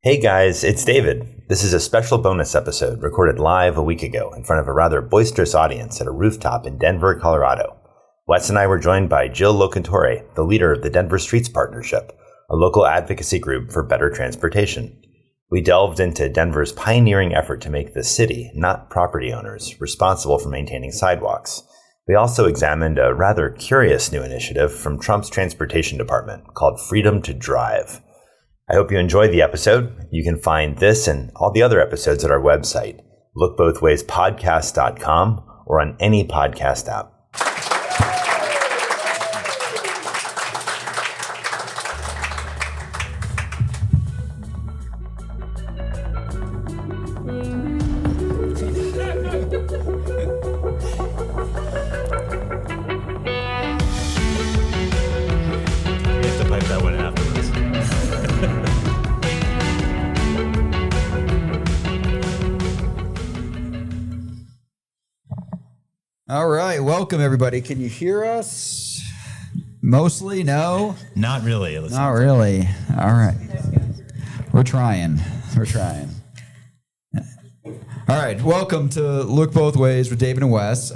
Hey guys, it's David. This is a special bonus episode recorded live a week ago in front of a rather boisterous audience at a rooftop in Denver, Colorado. Wes and I were joined by Jill Locantore, the leader of the Denver Streets Partnership, a local advocacy group for better transportation. We delved into Denver's pioneering effort to make the city, not property owners, responsible for maintaining sidewalks. We also examined a rather curious new initiative from Trump's transportation department called Freedom to Drive. I hope you enjoyed the episode. You can find this and all the other episodes at our website, lookbothwayspodcast.com, or on any podcast app. All right, welcome everybody. Can you hear us? Mostly, no? Not really. Not really. All right. We're trying. All right, welcome to Look Both Ways with David and Wes.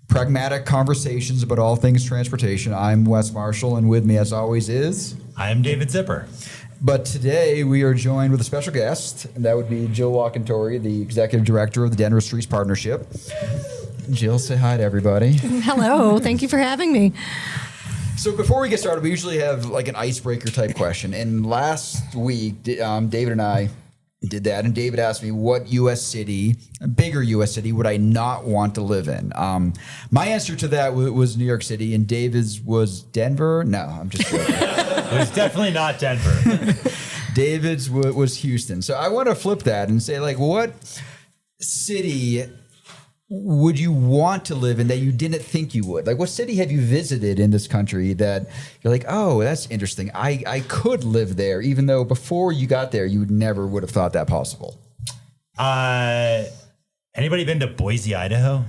Pragmatic conversations about all things transportation. I'm Wes Marshall, and with me as always is... I'm David Zipper. But today we are joined with a special guest, and that would be Jill Locantore, the Executive Director of the Denver Streets Partnership. Jill, say hi to everybody. Hello. Thank you for having me. So before we get started, we usually have like an icebreaker type question. And last week, David and I did that. And David asked me what U.S. city, a bigger U.S. city, would I not want to live in? My answer to that was New York City. And David's was Denver? No, I'm just joking. It was definitely not Denver. David's was Houston. So I want to flip that and say, like, what city would you want to live in that you didn't think you would? Like, what city have you visited in this country that you're like, oh, that's interesting. I could live there, even though before you got there, you never would have thought that possible. Anybody been to Boise, Idaho?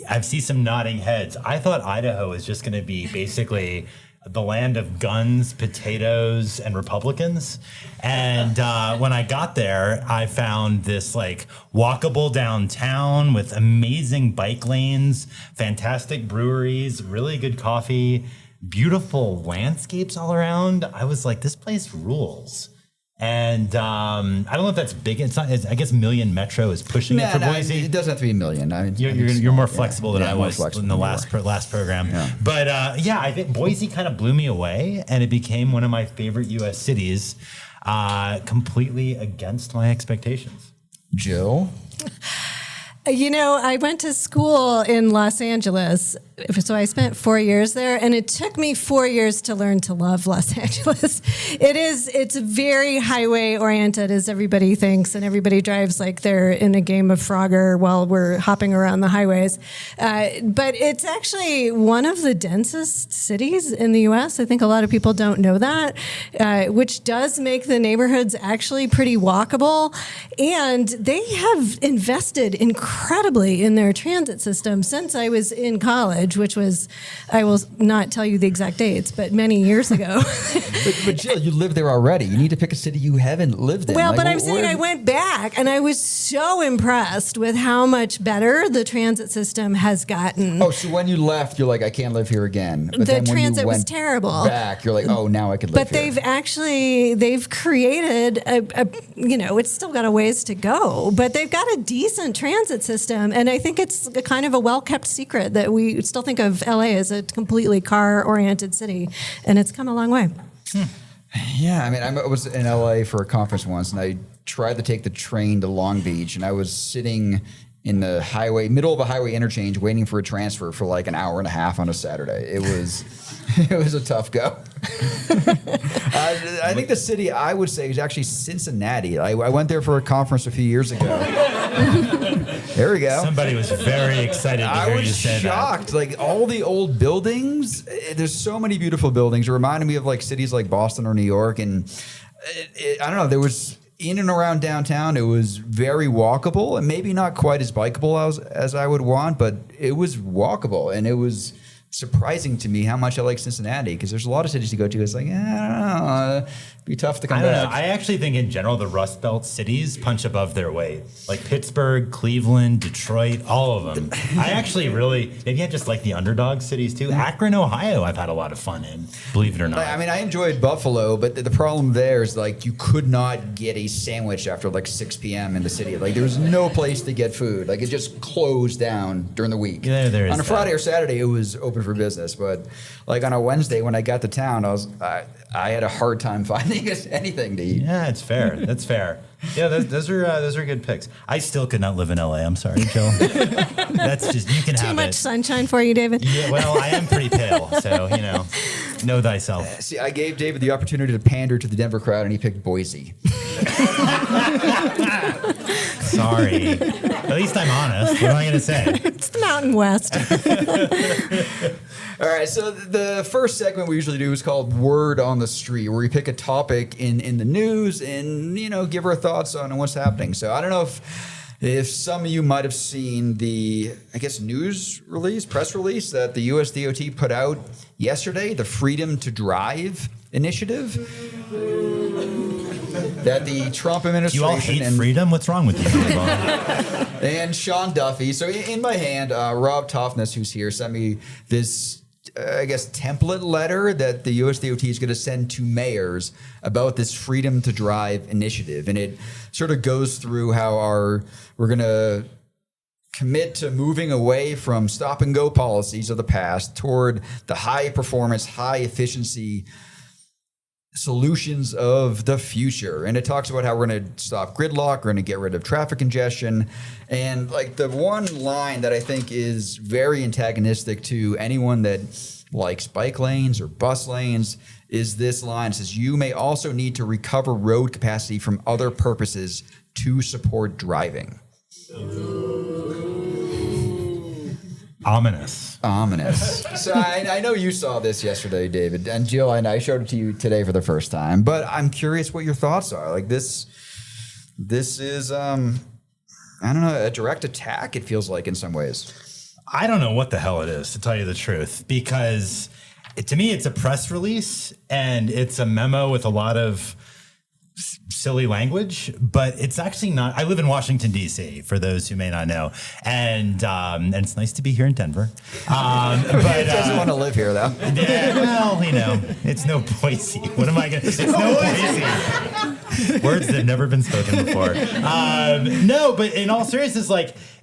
I see some nodding heads. I thought Idaho was just going to be basically the land of guns, potatoes, and Republicans. And when I got there, I found this like walkable downtown with amazing bike lanes, fantastic breweries, really good coffee, beautiful landscapes all around. I was like, this place rules. And I don't know if that's big. It's not. I guess Million Metro is pushing it for Boise. It doesn't have to be a million. I mean, you're more flexible than I was in the last program. Yeah. But I think Boise kind of blew me away, and it became one of my favorite U.S. cities, completely against my expectations. Jill? You know, I went to school in Los Angeles, so I spent 4 years there, and it took me 4 years to learn to love Los Angeles. It's very highway-oriented, as everybody thinks, and everybody drives like they're in a game of Frogger while we're hopping around the highways. But it's actually one of the densest cities in the U.S. I think a lot of people don't know that, which does make the neighborhoods actually pretty walkable, and they have invested incredibly in their transit system since I was in college, which was, I will not tell you the exact dates, but many years ago. but Jill, you live there already. You need to pick a city you haven't lived in. Well, like, but I'm saying I went back, and I was so impressed with how much better the transit system has gotten. Oh, so when you left, you're like, I can't live here again. But the transit was terrible. Back, you're like, oh, now I could live here. But they've created it's still got a ways to go, but they've got a decent transit system, and I think it's a kind of a well-kept secret that we still think of LA as a completely car-oriented city, and it's come a long way. Yeah, I mean, I was in LA for a conference once, and I tried to take the train to Long Beach, and I was sitting in the middle of a highway interchange, waiting for a transfer for like an hour and a half on a Saturday. It was a tough go. I think the city I would say is actually Cincinnati. I went there for a conference a few years ago. There we go. Somebody was very excited to hear you say that. I was shocked. Like all the old buildings, there's so many beautiful buildings. It reminded me of like cities like Boston or New York. And I don't know, there was in and around downtown, it was very walkable and maybe not quite as bikeable as I would want, but it was walkable and it was surprising to me how much I like Cincinnati, because there's a lot of cities to go to. It's like, I don't know, it'd be tough to come I don't back. know. I actually think in general the Rust Belt cities punch above their weight. Like Pittsburgh, Cleveland, Detroit, all of them. I actually maybe I just like the underdog cities too. Akron, Ohio, I've had a lot of fun in, believe it or not. I mean, I enjoyed Buffalo, but the problem there is like you could not get a sandwich after like 6 p.m. in the city. Like there was no place to get food. Like it just closed down during the week. Yeah, there is on a Friday or Saturday, it was open for business, but like on a Wednesday when I got to town, I had a hard time finding anything to eat. Yeah, it's fair. That's fair. Yeah, those are good picks. I still could not live in LA. I'm sorry, Jill. That's just, you can have it. Too much sunshine for you, David. Yeah, well, I am pretty pale, so know thyself. See, I gave David the opportunity to pander to the Denver crowd, and he picked Boise. Sorry. At least I'm honest. What am I going to say? It's the Mountain West. All right, so the first segment we usually do is called Word on the Street, where we pick a topic in the news and, give our thoughts on what's happening. So I don't know if some of you might have seen the, press release that the US DOT put out yesterday, the Freedom to Drive initiative that the Trump administration... You all hate freedom? What's wrong with you? And Sean Duffy. So in my hand, Rob Toffness, who's here, sent me this, template letter that the US DOT is going to send to mayors about this Freedom to Drive initiative. And it sort of goes through how we're going to commit to moving away from stop and go policies of the past toward the high performance, high efficiency solutions of the future. And it talks about how we're going to stop gridlock, we're going to get rid of traffic congestion. And like the one line that I think is very antagonistic to anyone that likes bike lanes or bus lanes is this line. It says, you may also need to recover road capacity from other purposes to support driving. Ominous. So I know you saw this yesterday, David, and Jill, and I showed it to you today for the first time, but I'm curious what your thoughts are. Like this is, I don't know, a direct attack, it feels like in some ways. I don't know what the hell it is, to tell you the truth, because to me, it's a press release and it's a memo with a lot of silly language, but it's actually not. I live in Washington, D.C., for those who may not know. And it's nice to be here in Denver. But it doesn't want to live here, though. Yeah, well, it's no Boise. What am I going to say? It's no Boise. Words that have never been spoken before. No, but in all seriousness,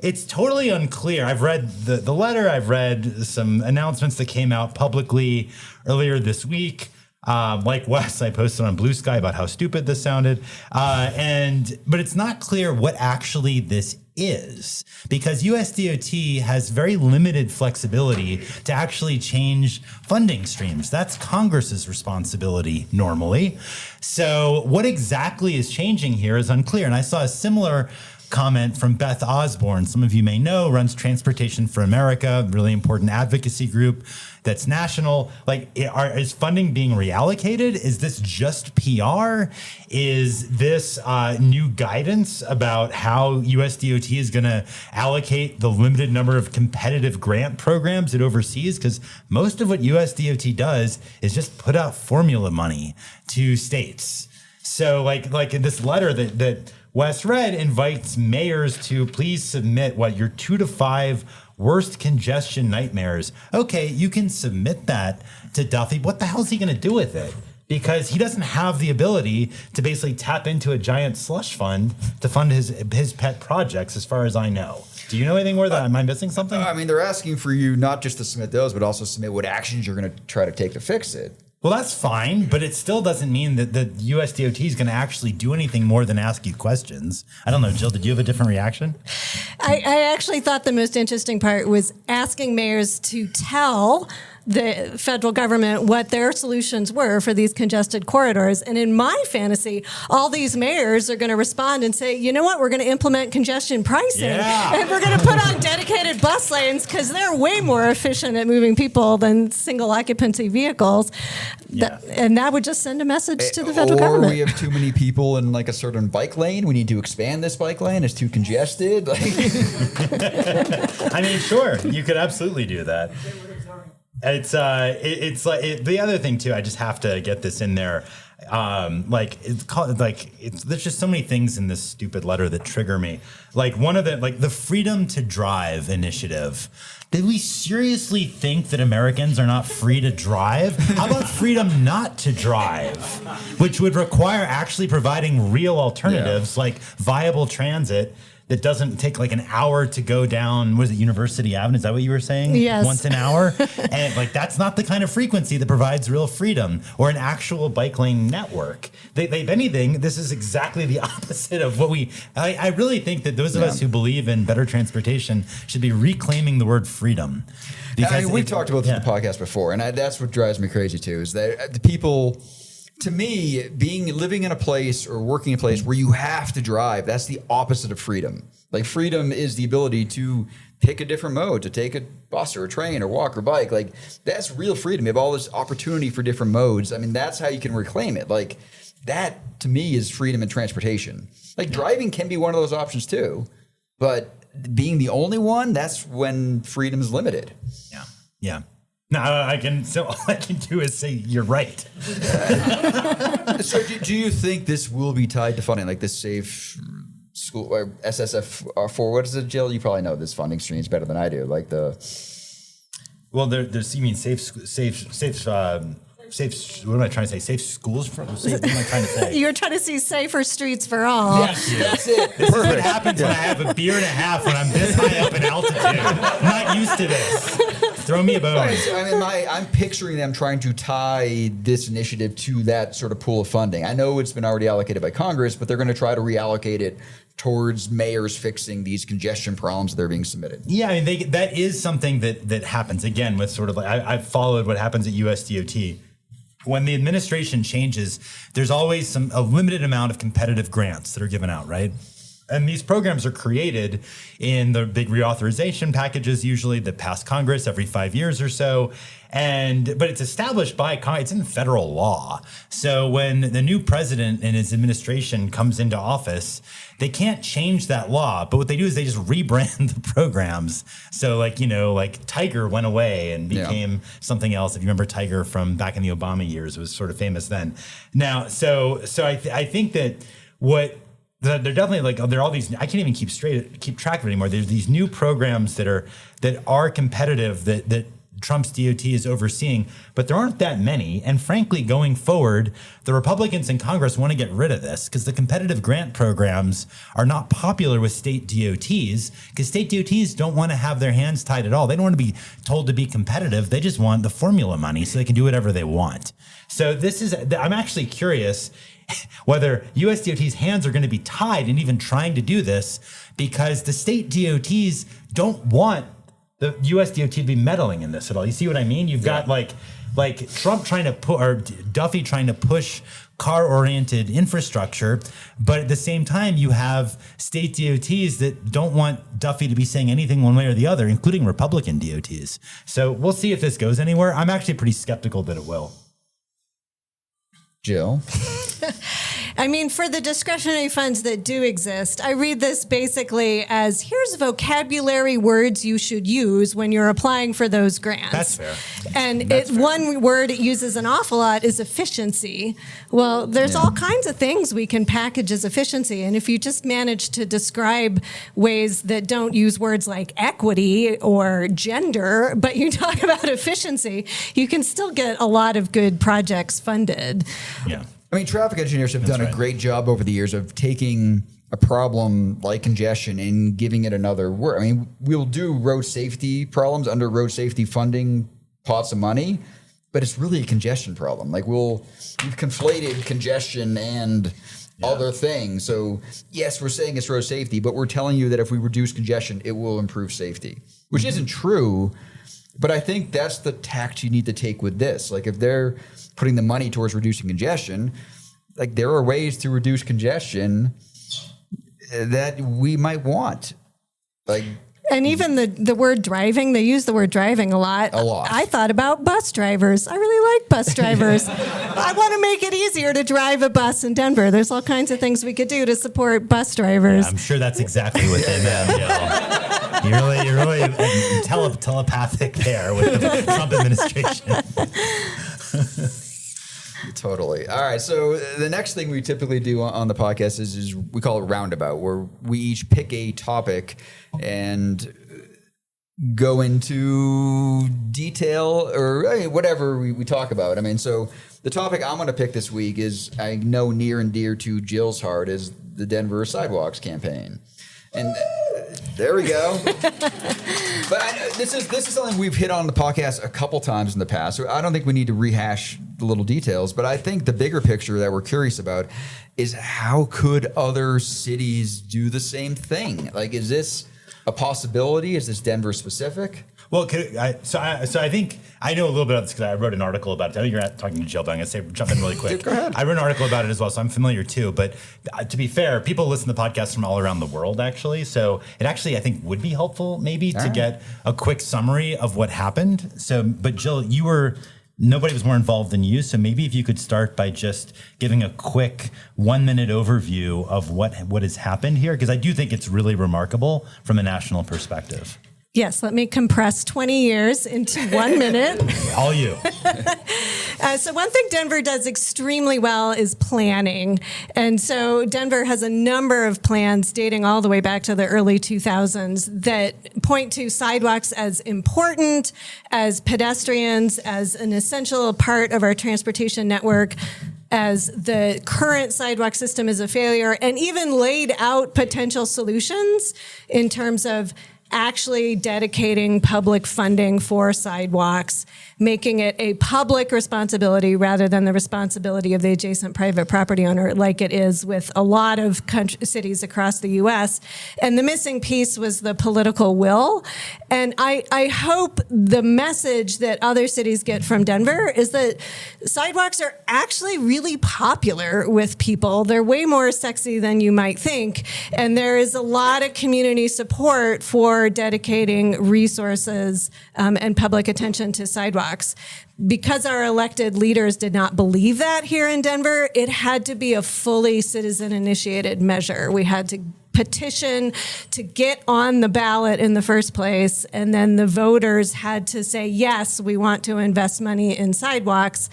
it's totally unclear. I've read the letter. I've read some announcements that came out publicly earlier this week. Like Wes, I posted on Blue Sky about how stupid this sounded. But it's not clear what actually this is, because USDOT has very limited flexibility to actually change funding streams. That's Congress's responsibility normally. So what exactly is changing here is unclear. And I saw a similar comment from Beth Osborne. Some of you may know, runs Transportation for America, really important advocacy group that's national. Is funding being reallocated? Is this just PR? Is this new guidance about how USDOT is going to allocate the limited number of competitive grant programs it oversees? Because most of what USDOT does is just put out formula money to states. So like in this letter that Wes read, invites mayors to please submit your 2 to 5 worst congestion nightmares. Okay, you can submit that to Duffy. What the hell is he going to do with it? Because he doesn't have the ability to basically tap into a giant slush fund to fund his pet projects, as far as I know. Do you know anything more? Am I missing something? I mean, they're asking for you not just to submit those, but also submit what actions you're going to try to take to fix it. Well, that's fine, but it still doesn't mean that the USDOT is going to actually do anything more than ask you questions. I don't know, Jill, did you have a different reaction? I actually thought the most interesting part was asking mayors to tell the federal government what their solutions were for these congested corridors. And in my fantasy, all these mayors are going to respond and say, you know what, we're going to implement congestion pricing. Yeah. And we're going to put on dedicated bus lanes because they're way more efficient at moving people than single occupancy vehicles. Yeah. And that would just send a message to the federal government. Or we have too many people in a certain bike lane. We need to expand this bike lane. It's too congested. I mean, sure, you could absolutely do that. It's like the other thing too. I just have to get this in there. There's just so many things in this stupid letter that trigger me. Like one of the Freedom to Drive initiative. Did we seriously think that Americans are not free to drive? How about freedom not to drive, which would require actually providing real alternatives like viable transit that doesn't take like an hour to go down, was it University Avenue? Is that what you were saying? Yes. Once an hour? And like, that's not the kind of frequency that provides real freedom or an actual bike lane network. If anything, this is exactly the opposite of what I really think that those of us who believe in better transportation should be reclaiming the word freedom. Because we've talked about this on the podcast before, and that's what drives me crazy too, is that the people... To me, living in a place or working in a place where you have to drive, that's the opposite of freedom. Like freedom is the ability to pick a different mode, to take a bus or a train or walk or bike. Like that's real freedom. You have all this opportunity for different modes. I mean, that's how you can reclaim it. Like that to me is freedom in transportation. Like driving can be one of those options too, but being the only one, that's when freedom is limited. Yeah. Yeah. No, all I can do is say you're right. So do you think this will be tied to funding, like this Safe School or SSF4? What is it, Jill? You probably know this funding streams better than I do. Like there's you mean safe. What am I trying to say? Safe schools for? What am I trying to say? You're trying to see safer streets for all. Yes, that's it. This is what happens when I have a beer and a half when I'm this high up in altitude. I'm not used to this. Throw me a bone. Right, so, I mean, I'm picturing them trying to tie this initiative to that sort of pool of funding. I know it's been already allocated by Congress, but they're going to try to reallocate it towards mayors fixing these congestion problems that are being submitted. Yeah, I mean, that is something that happens, again, with sort of like, I've followed what happens at USDOT. When the administration changes, there's always a limited amount of competitive grants that are given out, right? And these programs are created in the big reauthorization packages, usually that pass Congress every 5 years or so. But it's established by Congress. It's in federal law. So when the new president and his administration comes into office, they can't change that law. But what they do is they just rebrand the programs. So like Tiger went away and became something else. If you remember Tiger from back in the Obama years, it was sort of famous then. Now, so I think that they're definitely there are all these. I can't even keep track of it anymore. There's these new programs that are competitive that Trump's DOT is overseeing, but there aren't that many. And frankly, going forward, the Republicans in Congress want to get rid of this because the competitive grant programs are not popular with state DOTs because state DOTs don't want to have their hands tied at all. They don't want to be told to be competitive. They just want the formula money so they can do whatever they want. So I'm actually curious whether USDOT's hands are going to be tied in even trying to do this because the state DOTs don't want the USDOT to be meddling in this at all. You see what I mean? You've got like Trump trying to or Duffy trying to push car-oriented infrastructure, but at the same time, you have state DOTs that don't want Duffy to be saying anything one way or the other, including Republican DOTs. So we'll see if this goes anywhere. I'm actually pretty skeptical that it will. Jill? I mean, for the discretionary funds that do exist, I read this basically as here's vocabulary words you should use when you're applying for those grants. That's fair. And one word it uses an awful lot is efficiency. Well, there's all kinds of things we can package as efficiency. And if you just manage to describe ways that don't use words like equity or gender, but you talk about efficiency, you can still get a lot of good projects funded. Yeah. I mean, traffic engineers have done a great job over the years of taking a problem like congestion and giving it another word. I mean, we'll do road safety problems under road safety funding pots of money, but it's really a congestion problem. Like we've conflated congestion and other things. So yes, we're saying it's road safety, but we're telling you that if we reduce congestion, it will improve safety, which isn't true. But I think that's the tact you need to take with this. Like if they're putting the money towards reducing congestion, like there are ways to reduce congestion that we might want. Like, and even the word driving, they use the word driving a lot. I thought about bus drivers. I really like bus drivers. I want to make it easier to drive a bus in Denver. There's all kinds of things we could do to support bus drivers. Yeah, I'm sure that's exactly what they meant. You really tell a telepathic there with the Trump administration. Totally. All right. So the next thing we typically do on the podcast is we call it Roundabout, where we each pick a topic and go into detail or whatever we talk about. I mean, so the topic I'm going to pick this week is, I know, near and dear to Jill's heart, is the Denver Sidewalks campaign. And there we go. But this is something we've hit on the podcast a couple times in the past. So I don't think we need to rehash the little details. But I think the bigger picture that we're curious about is, how could other cities do the same thing? Like, is this a possibility? Is this Denver specific? Well, so I think I know a little bit about this because I wrote an article about it. I know you're not talking to Jill, but I'm going to jump in really quick. Go ahead. I wrote an article about it as well, so I'm familiar too. But to be fair, people listen to podcasts from all around the world, actually. So it actually, I think, would be helpful maybe to get a quick summary of what happened. So, but Jill, nobody was more involved than you. So maybe if you could start by just giving a quick 1-minute overview of what has happened here, because I do think it's really remarkable from a national perspective. Yes, let me compress 20 years into 1 minute. All you. So one thing Denver does extremely well is planning. And so Denver has a number of plans dating all the way back to the early 2000s that point to sidewalks as important, as pedestrians, as an essential part of our transportation network, as the current sidewalk system is a failure, and even laid out potential solutions in terms of actually dedicating public funding for sidewalks, making it a public responsibility rather than the responsibility of the adjacent private property owner, like it is with a lot of cities across the U.S. And the missing piece was the political will. And I hope the message that other cities get from Denver is that sidewalks are actually really popular with people. They're way more sexy than you might think. And there is a lot of community support for dedicating resources and public attention to sidewalks. Because our elected leaders did not believe that here in Denver, it had to be a fully citizen-initiated measure. We had to petition to get on the ballot in the first place, and then the voters had to say, yes, we want to invest money in sidewalks.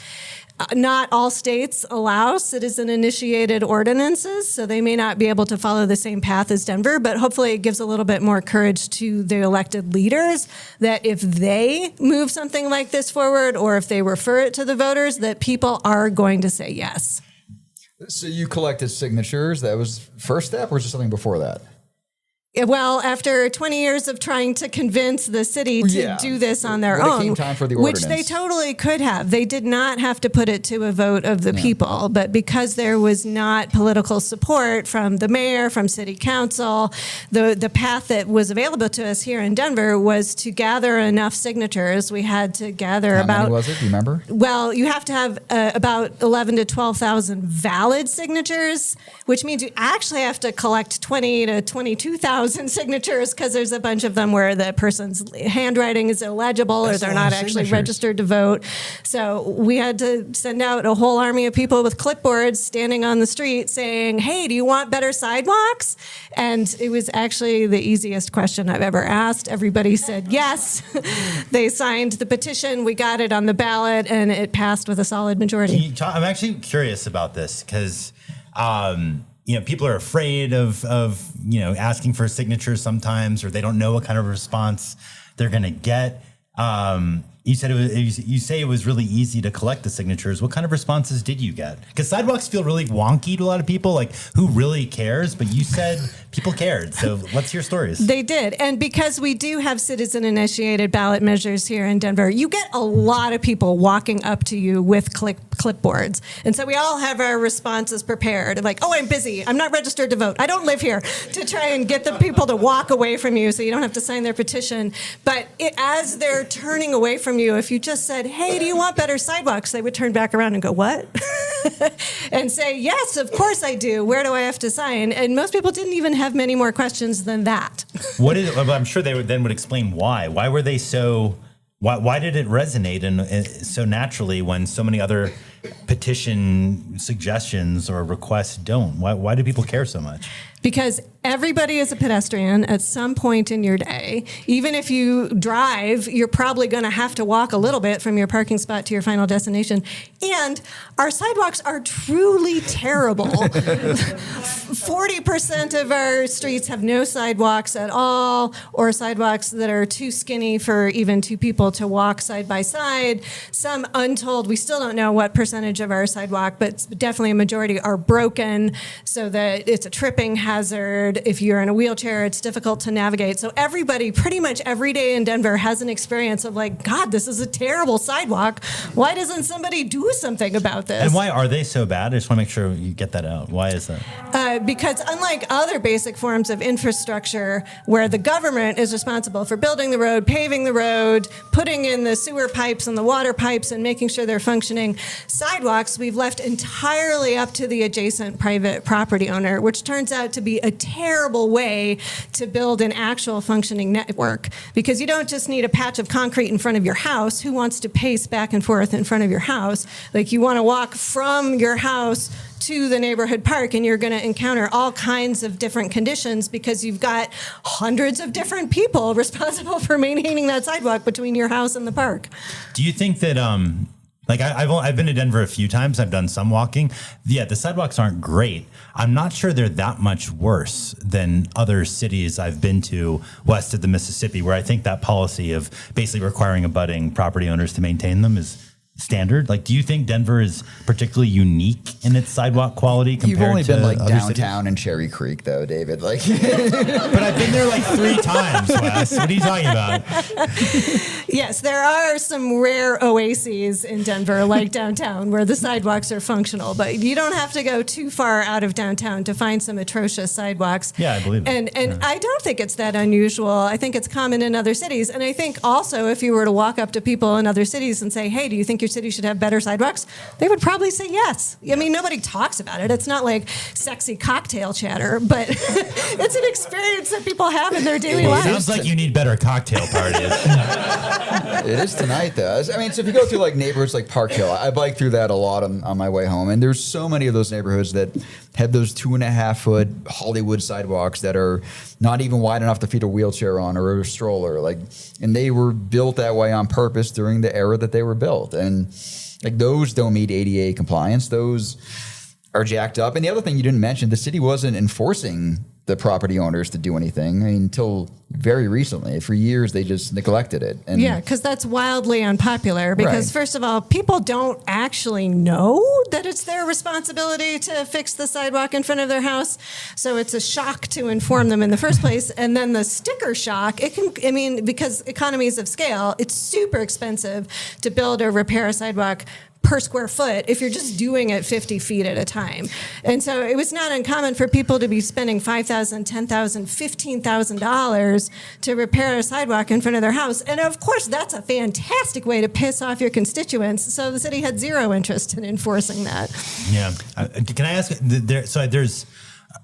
Not all states allow citizen-initiated ordinances, so they may not be able to follow the same path as Denver, but hopefully it gives a little bit more courage to the elected leaders that if they move something like this forward, or if they refer it to the voters, that people are going to say yes. So you collected signatures. That was first step, or was there something before that? Well, after 20 years of trying to convince the city to do this on their own, came time for the which ordinance. they totally could have. They did not have to put it to a vote of the people, but because there was not political support from the mayor, from city council, the path that was available to us here in Denver was to gather enough signatures. We had to gather How many was it? Do you remember? Well, you have to have about 11 to 12,000 valid signatures, which means you actually have to collect 20 to 22,000 signatures, because there's a bunch of them where the person's handwriting is illegible or they're not actually registered to vote. So we had to send out a whole army of people with clipboards standing on the street saying, hey, do you want better sidewalks? And it was actually the easiest question I've ever asked. Everybody said yes. They signed the petition. We got it on the ballot, and it passed with a solid majority. I'm actually curious about this because people are afraid of asking for signatures sometimes, or they don't know what kind of response they're going to get. You said you say it was really easy to collect the signatures. What kind of responses did you get? Because sidewalks feel really wonky to a lot of people. Like, who really cares? But you said people cared. So let's hear stories. They did. And because we do have citizen-initiated ballot measures here in Denver, you get a lot of people walking up to you with clipboards. And so we all have our responses prepared. Like, oh, I'm busy. I'm not registered to vote. I don't live here, to try and get the people to walk away from you so you don't have to sign their petition. But as they're turning away from you, if you just said, hey, do you want better sidewalks? They would turn back around and go, what? And say, yes, of course I do. Where do I have to sign? And most people didn't even have many more questions than that. I'm sure they would explain why. Why were they so... Why did it resonate so naturally when so many other petition suggestions or requests don't? Why do people care so much? Because everybody is a pedestrian at some point in your day. Even if you drive, you're probably going to have to walk a little bit from your parking spot to your final destination. And our sidewalks are truly terrible. 40% of our streets have no sidewalks at all, or sidewalks that are too skinny for even two people to walk side by side. Some untold, we still don't know what percentage of our sidewalk, but definitely a majority are broken so that it's a tripping hazard. If you're in a wheelchair, it's difficult to navigate. So everybody pretty much every day in Denver has an experience of like, God, this is a terrible sidewalk. Why doesn't somebody do something about this? And why are they so bad? I just want to make sure you get that out. Why is that? Because unlike other basic forms of infrastructure where the government is responsible for building the road, paving the road, putting in the sewer pipes and the water pipes and making sure they're functioning, sidewalks we've left entirely up to the adjacent private property owner, which turns out to be a terrible way to build an actual functioning network, because you don't just need a patch of concrete in front of your house. Who wants to pace back and forth in front of your house? Like, you want to walk from your house to the neighborhood park, and you're going to encounter all kinds of different conditions because you've got hundreds of different people responsible for maintaining that sidewalk between your house and the park. Do you think that like I've been to Denver a few times. I've done some walking. Yeah, the sidewalks aren't great. I'm not sure they're that much worse than other cities I've been to west of the Mississippi, where I think that policy of basically requiring abutting property owners to maintain them is standard. Like, do you think Denver is particularly unique in its sidewalk quality compared to You've only been like downtown cities? and Cherry Creek, though, David. Like, But I've been there like 3 times, Wes. What are you talking about? Yes, there are some rare oases in Denver, like downtown, where the sidewalks are functional, but you don't have to go too far out of downtown to find some atrocious sidewalks. Yeah, I believe it. And I don't think it's that unusual. I think it's common in other cities. And I think also if you were to walk up to people in other cities and say, hey, do you think your city should have better sidewalks? They would probably say yes. I mean, nobody talks about it. It's not like sexy cocktail chatter, but it's an experience that people have in their daily lives. Sounds like you need better cocktail parties. it is tonight, though. I mean, so if you go through like neighborhoods like Park Hill, I bike through that a lot on my way home, and there's so many of those neighborhoods that have those 2.5-foot Hollywood sidewalks that are not even wide enough to fit a wheelchair on or a stroller. Like, and they were built that way on purpose during the era that they were built, and like those don't meet ADA compliance. Those are jacked up. And the other thing you didn't mention, the city wasn't enforcing the property owners to do anything. I mean, until very recently. For years, they just neglected it. And yeah, because that's wildly unpopular. Because Right. first of all, people don't actually know that it's their responsibility to fix the sidewalk in front of their house. So it's a shock to inform them in the first place. And then the sticker shock, because economies of scale, it's super expensive to build or repair a sidewalk per square foot if you're just doing it 50 feet at a time. And so it was not uncommon for people to be spending $5,000, $10,000, $15,000 to repair a sidewalk in front of their house. And of course, that's a fantastic way to piss off your constituents. So the city had zero interest in enforcing that. Yeah. Can I ask,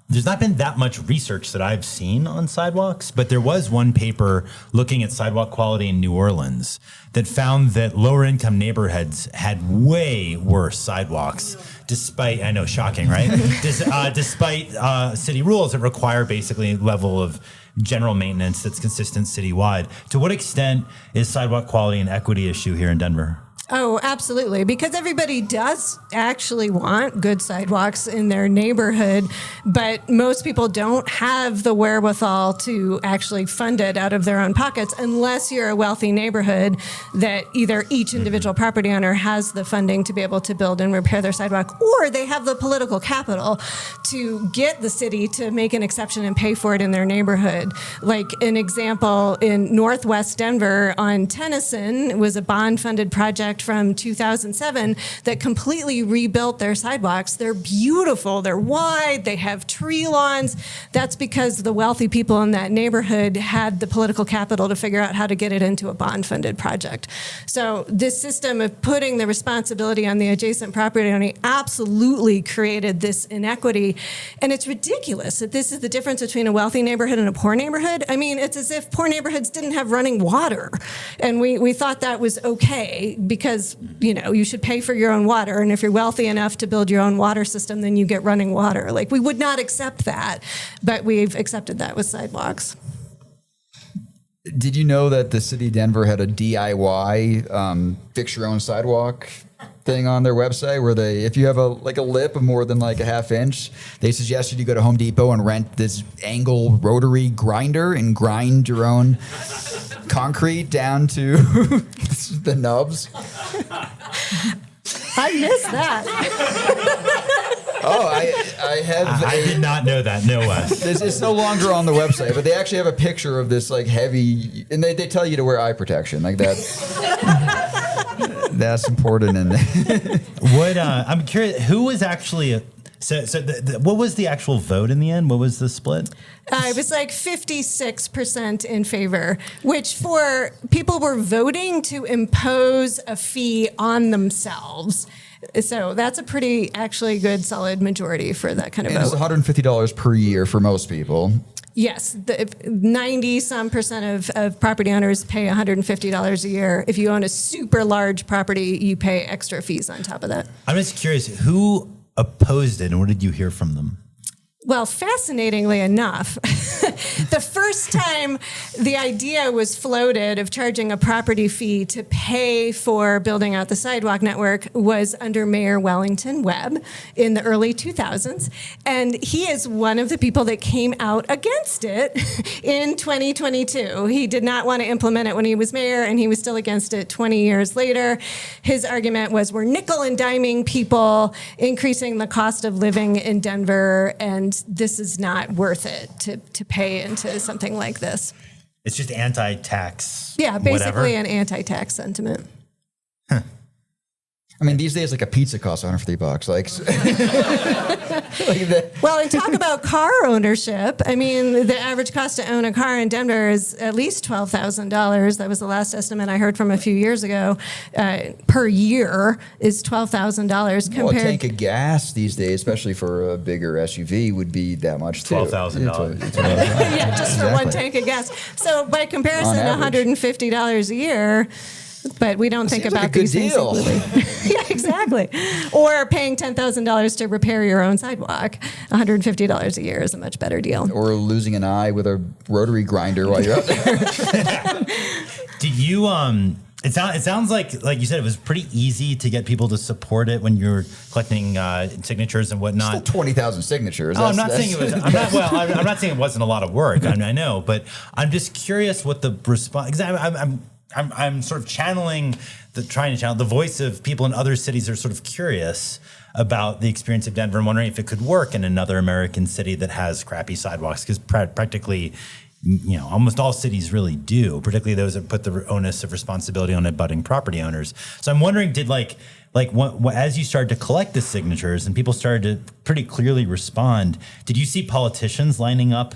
there's not been that much research that I've seen on sidewalks, but there was one paper looking at sidewalk quality in New Orleans that found that lower income neighborhoods had way worse sidewalks, despite, I know, shocking, right? Despite city rules that require basically a level of general maintenance that's consistent citywide. To what extent is sidewalk quality an equity issue here in Denver? Oh, absolutely. Because everybody does actually want good sidewalks in their neighborhood, but most people don't have the wherewithal to actually fund it out of their own pockets unless you're a wealthy neighborhood that either each individual property owner has the funding to be able to build and repair their sidewalk, or they have the political capital to get the city to make an exception and pay for it in their neighborhood. Like an example in Northwest Denver on Tennyson was a bond-funded project from 2007 that completely rebuilt their sidewalks. They're beautiful. They're wide. They have tree lawns. That's because the wealthy people in that neighborhood had the political capital to figure out how to get it into a bond-funded project. So this system of putting the responsibility on the adjacent property owner absolutely created this inequity. And it's ridiculous that this is the difference between a wealthy neighborhood and a poor neighborhood. I mean, it's as if poor neighborhoods didn't have running water. And we thought that was okay because because, you should pay for your own water. And if you're wealthy enough to build your own water system, then you get running water. Like, we would not accept that, but we've accepted that with sidewalks. Did you know that the city of Denver had a DIY fix your own sidewalk thing on their website where if you have a lip of more than like a half inch, they suggested you go to Home Depot and rent this angle rotary grinder and grind your own concrete down to the nubs. I missed that. Oh, I have. I did not know that. No, Wes. It's no longer on the website, but they actually have a picture of this like heavy, and they tell you to wear eye protection like that. That's important in there. I'm curious, who was actually what was the actual vote in the end? What was the split? It was like 56% in favor, which for people were voting to impose a fee on themselves. So that's a pretty actually good solid majority for that kind of vote. It's $150 per year for most people. Yes, 90% of property owners pay $150 a year. If you own a super large property, you pay extra fees on top of that. I'm just curious, who opposed it and what did you hear from them? Well, fascinatingly enough, the first time the idea was floated of charging a property fee to pay for building out the sidewalk network was under Mayor Wellington Webb in the early 2000s. And he is one of the people that came out against it in 2022. He did not want to implement it when he was mayor, and he was still against it 20 years later. His argument was, we're nickel and diming people, increasing the cost of living in Denver, and this is not worth it to pay into something like this. It's just anti-tax. Yeah, basically whatever. an anti-tax sentiment. I mean, these days, like a pizza costs $150. Well, and talk about car ownership. I mean, the average cost to own a car in Denver is at least $12,000. That was the last estimate I heard from a few years ago. Per year is $12,000 compared. Well, a tank of gas these days, especially for a bigger SUV, would be that much too. $12,000. Yeah, just for one tank of gas. So by comparison, $150 a year. But we don't think Seems about like a good these deal. things. Yeah, exactly. Or paying $10,000 to repair your own sidewalk. $150 a year is a much better deal. Or losing an eye with a rotary grinder while you're out there. Do you it sounds like you said, it was pretty easy to get people to support it when you're collecting signatures and whatnot. Still 20,000 signatures. I'm not saying it was. I'm not saying it wasn't a lot of work. I know, but I'm just curious what the response. Because I'm sort of trying to channel the voice of people in other cities that are sort of curious about the experience of Denver and wondering if it could work in another American city that has crappy sidewalks, because practically, almost all cities really do, particularly those that put the onus of responsibility on abutting property owners. So I'm wondering, did as you started to collect the signatures and people started to pretty clearly respond, did you see politicians lining up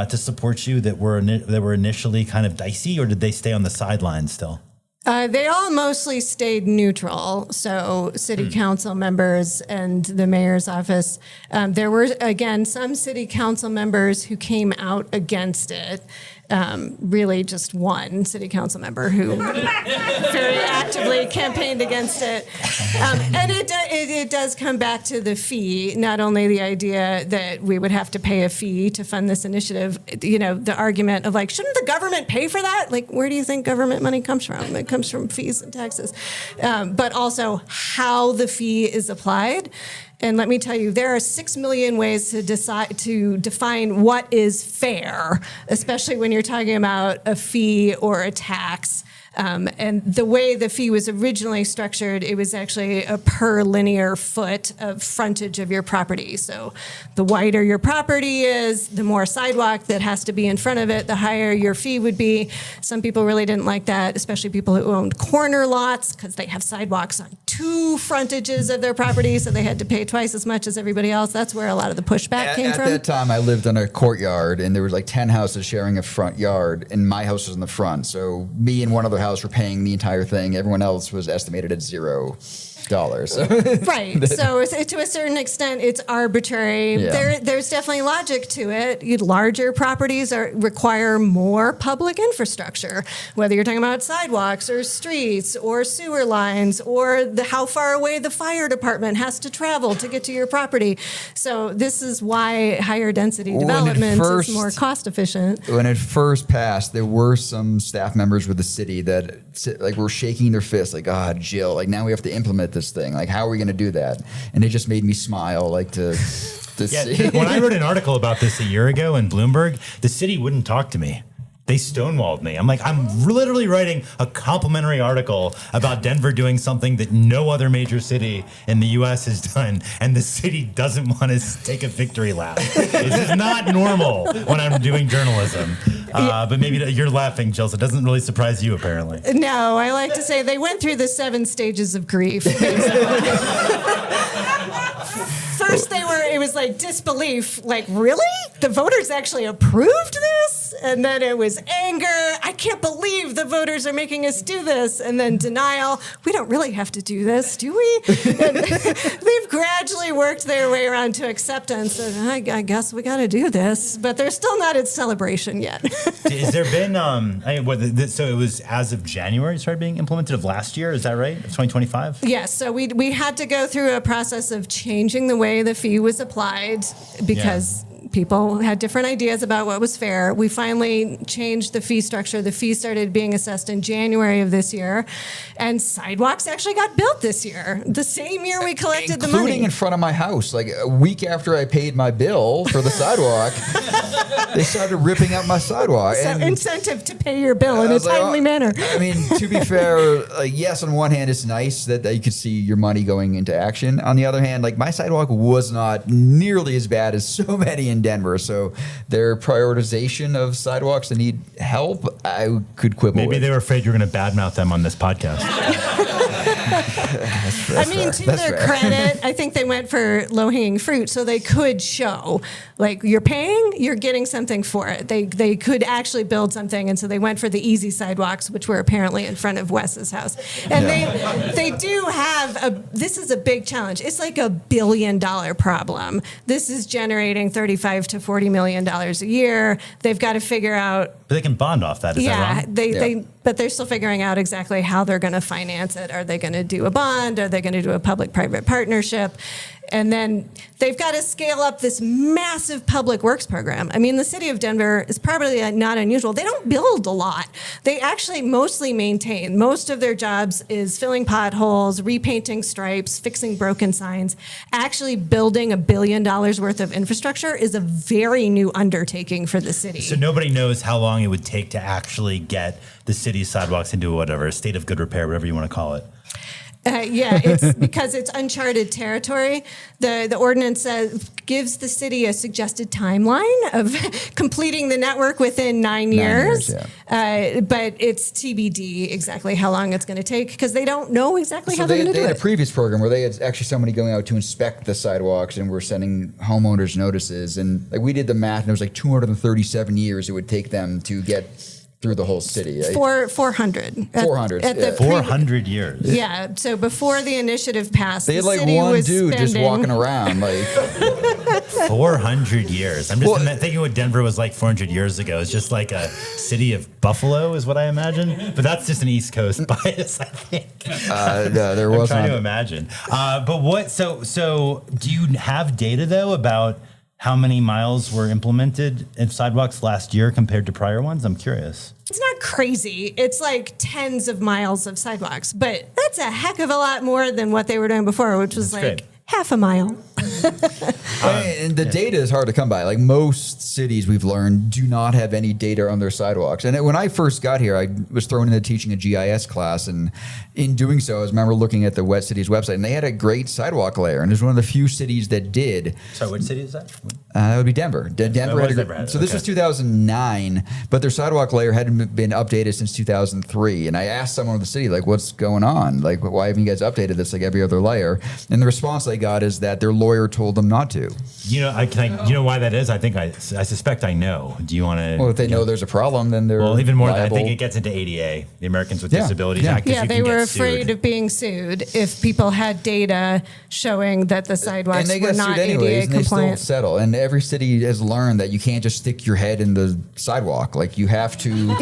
to support you that were initially kind of dicey, or did they stay on the sidelines still? They all mostly stayed neutral. So city council members and the mayor's office. There were, again, some city council members who came out against it. Really just one city council member who very actively campaigned against it. And it does come back to the fee, not only the idea that we would have to pay a fee to fund this initiative, the argument of shouldn't the government pay for that? Where do you think government money comes from? It comes from fees and taxes. But also how the fee is applied. And let me tell you, there are 6 million ways to define what is fair, especially when you're talking about a fee or a tax. And the way the fee was originally structured, it was actually a per linear foot of frontage of your property. So the wider your property is, the more sidewalk that has to be in front of it, the higher your fee would be. Some people really didn't like that, especially people who owned corner lots, because they have sidewalks on 2 frontages of their property, so they had to pay twice as much as everybody else. That's where a lot of the pushback came from. At that time, I lived in a courtyard, and there was 10 houses sharing a front yard, and my house was in the front. So me and one other house were paying the entire thing. Everyone else was estimated at 0. dollars. Right. So to a certain extent, it's arbitrary. Yeah. There's definitely logic to it. Larger properties require more public infrastructure, whether you're talking about sidewalks or streets or sewer lines or how far away the fire department has to travel to get to your property. So this is why higher density development is more cost efficient. When it first passed, there were some staff members with the city that were shaking their fists like, Jill, like now we have to implement this thing. Like, how are we going to do that? And it just made me smile, like to see. When I wrote an article about this a year ago in Bloomberg, the city wouldn't talk to me. They stonewalled me. I'm like, I'm literally writing a complimentary article about Denver doing something that no other major city in the U.S. has done, and the city doesn't want to take a victory lap. This is not normal when I'm doing journalism. But maybe you're laughing, Jill, so it doesn't really surprise you, apparently. No, I like to say they went through the 7 stages of grief. First, it was like disbelief, like, really? The voters actually approved this? And then it was anger. I can't believe the voters are making us do this. And then denial. We don't really have to do this, do we? And they've gradually worked their way around to acceptance. And I guess we got to do this. But they're still not at celebration yet. Has there been, so it was as of January it started being implemented of last year, is that right? 2025? Yes, so we had to go through a process of changing the way the fee was applied because people had different ideas about what was fair. We finally changed the fee structure. The fee started being assessed in January of this year, and sidewalks actually got built this year, the same year we collected the money. Including in front of my house. Like a week after I paid my bill for the sidewalk, they started ripping up my sidewalk. So incentive to pay your bill in a timely manner. I mean, to be fair, yes, on one hand, it's nice that you could see your money going into action. On the other hand, like my sidewalk was not nearly as bad as so many in Denver. So their prioritization of sidewalks that need help, I could quibble Maybe with. they were afraid you were going to badmouth them on this podcast. I mean, to their credit, I think they went for low-hanging fruit, so they could show, like, you're paying, you're getting something for it. They could actually build something, and so they went for the easy sidewalks, which were apparently in front of Wes's house. And they do have this is a big challenge. It's like $1 billion problem. This is generating $35 to $40 million a year. They've got to figure out. But they can bond off that, is that wrong? But they're still figuring out exactly how they're going to finance it. Are they going to do a bond? Are they going to do a public-private partnership? And then they've got to scale up this massive public works program. I mean, the city of Denver is probably not unusual. They don't build a lot. They actually mostly maintain. Most of their jobs is filling potholes, repainting stripes, fixing broken signs. Actually building $1 billion worth of infrastructure is a very new undertaking for the city. So nobody knows how long it would take to actually get the city's sidewalks into whatever, state of good repair, whatever you want to call it. It's because it's uncharted territory. The ordinance gives the city a suggested timeline of completing the network within 9 years. But it's TBD exactly how long it's going to take because they don't know exactly how they're going to do it. They had a previous program where they had actually somebody going out to inspect the sidewalks and were sending homeowners notices. And like we did the math, and it was like 237 years it would take them to get through the whole city. 400. 400 years. Yeah. So before the initiative passed, they had like one dude just walking around. Like 400 years. I'm just thinking what Denver was like 400 years ago. It's just like a city of Buffalo is what I imagine. But that's just an East Coast bias, I think. No, there wasn't. I'm trying to imagine. But what, so do you have data though about how many miles were implemented in sidewalks last year compared to prior ones? I'm curious. It's not crazy. It's like tens of miles of sidewalks, but that's a heck of a lot more than what they were doing before, which was like half a mile. And the data is hard to come by. Like most cities we've learned do not have any data on their sidewalks. And when I first got here, I was thrown into teaching a GIS class. And in doing so, I remember looking at the Wet Cities website, and they had a great sidewalk layer. And it was one of the few cities that did. Sorry, what city is that? That would be Denver. Denver had so this was 2009, but their sidewalk layer hadn't been updated since 2003. And I asked someone in the city, like, what's going on? Like, why haven't you guys updated this like every other layer? And the response I got is that their lawyer lawyer told them not to. You know why that is? I suspect I know. Do you want to? Well, if they know there's a problem, then they're even more. liable. I think it gets into ADA, the Americans with Disabilities Act. 'cause Yeah, you they can were get afraid sued. of being sued if people had data showing that the sidewalks and they were get not sued anyways, ADA and they still compliant. settle. And every city has learned that you can't just stick your head in the sidewalk. Like you have to.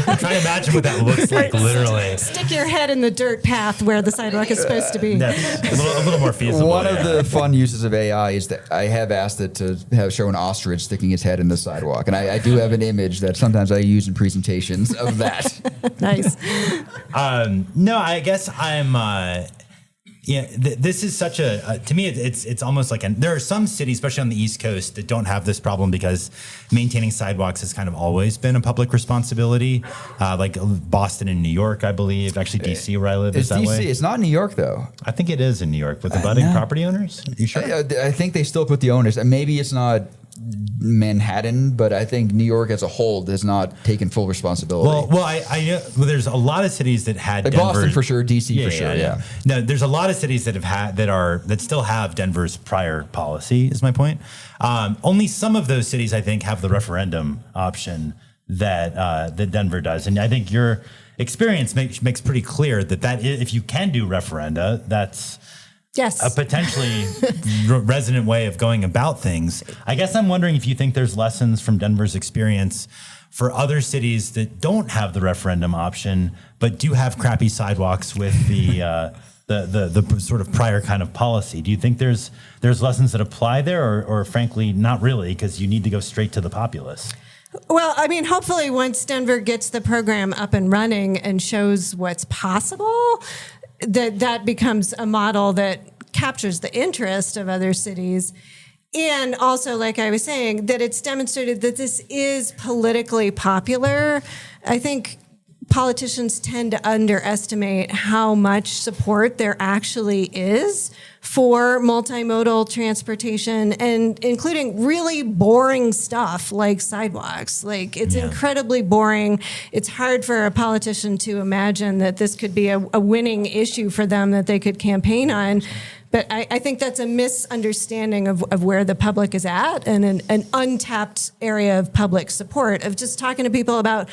I'm trying to imagine what that looks like, literally. Stick your head in the dirt path where the sidewalk is supposed to be. That's a little more feasible. One of the fun uses of AI is that I have asked it to show an ostrich sticking its head in the sidewalk, and I do have an image that sometimes I use in presentations of that. Nice. No, I guess I'm. This is such a to me it's almost like there are some cities, especially on the East Coast, that don't have this problem because maintaining sidewalks has kind of always been a public responsibility, like Boston and New York, I believe. Actually, DC, where I live, is that DC. way. It's not New York though. I think it is in New York with the budding property owners. Are you sure? I think they still put the owners. Maybe it's not Manhattan, but I think New York as a whole has not taken full responsibility. Well, I know there's a lot of cities that had like Denver, Boston for sure, DC for sure. Yeah. No, there's a lot of cities that have had that still have Denver's prior policy. Is my point. Only some of those cities, I think, have the referendum option that Denver does, and I think your experience makes pretty clear that if you can do referenda, that's. Yes. A potentially resonant way of going about things. I guess I'm wondering if you think there's lessons from Denver's experience for other cities that don't have the referendum option, but do have crappy sidewalks with the sort of prior kind of policy. Do you think there's lessons that apply there, or frankly, not really, because you need to go straight to the populace? Well, I mean, hopefully once Denver gets the program up and running and shows what's possible, that becomes a model that captures the interest of other cities. And also, like I was saying, that it's demonstrated that this is politically popular. I think politicians tend to underestimate how much support there actually is for multimodal transportation, and including really boring stuff like sidewalks. Like it's incredibly boring. It's hard for a politician to imagine that this could be a winning issue for them that they could campaign on. But I think that's a misunderstanding of where the public is at, and an untapped area of public support, of just talking to people about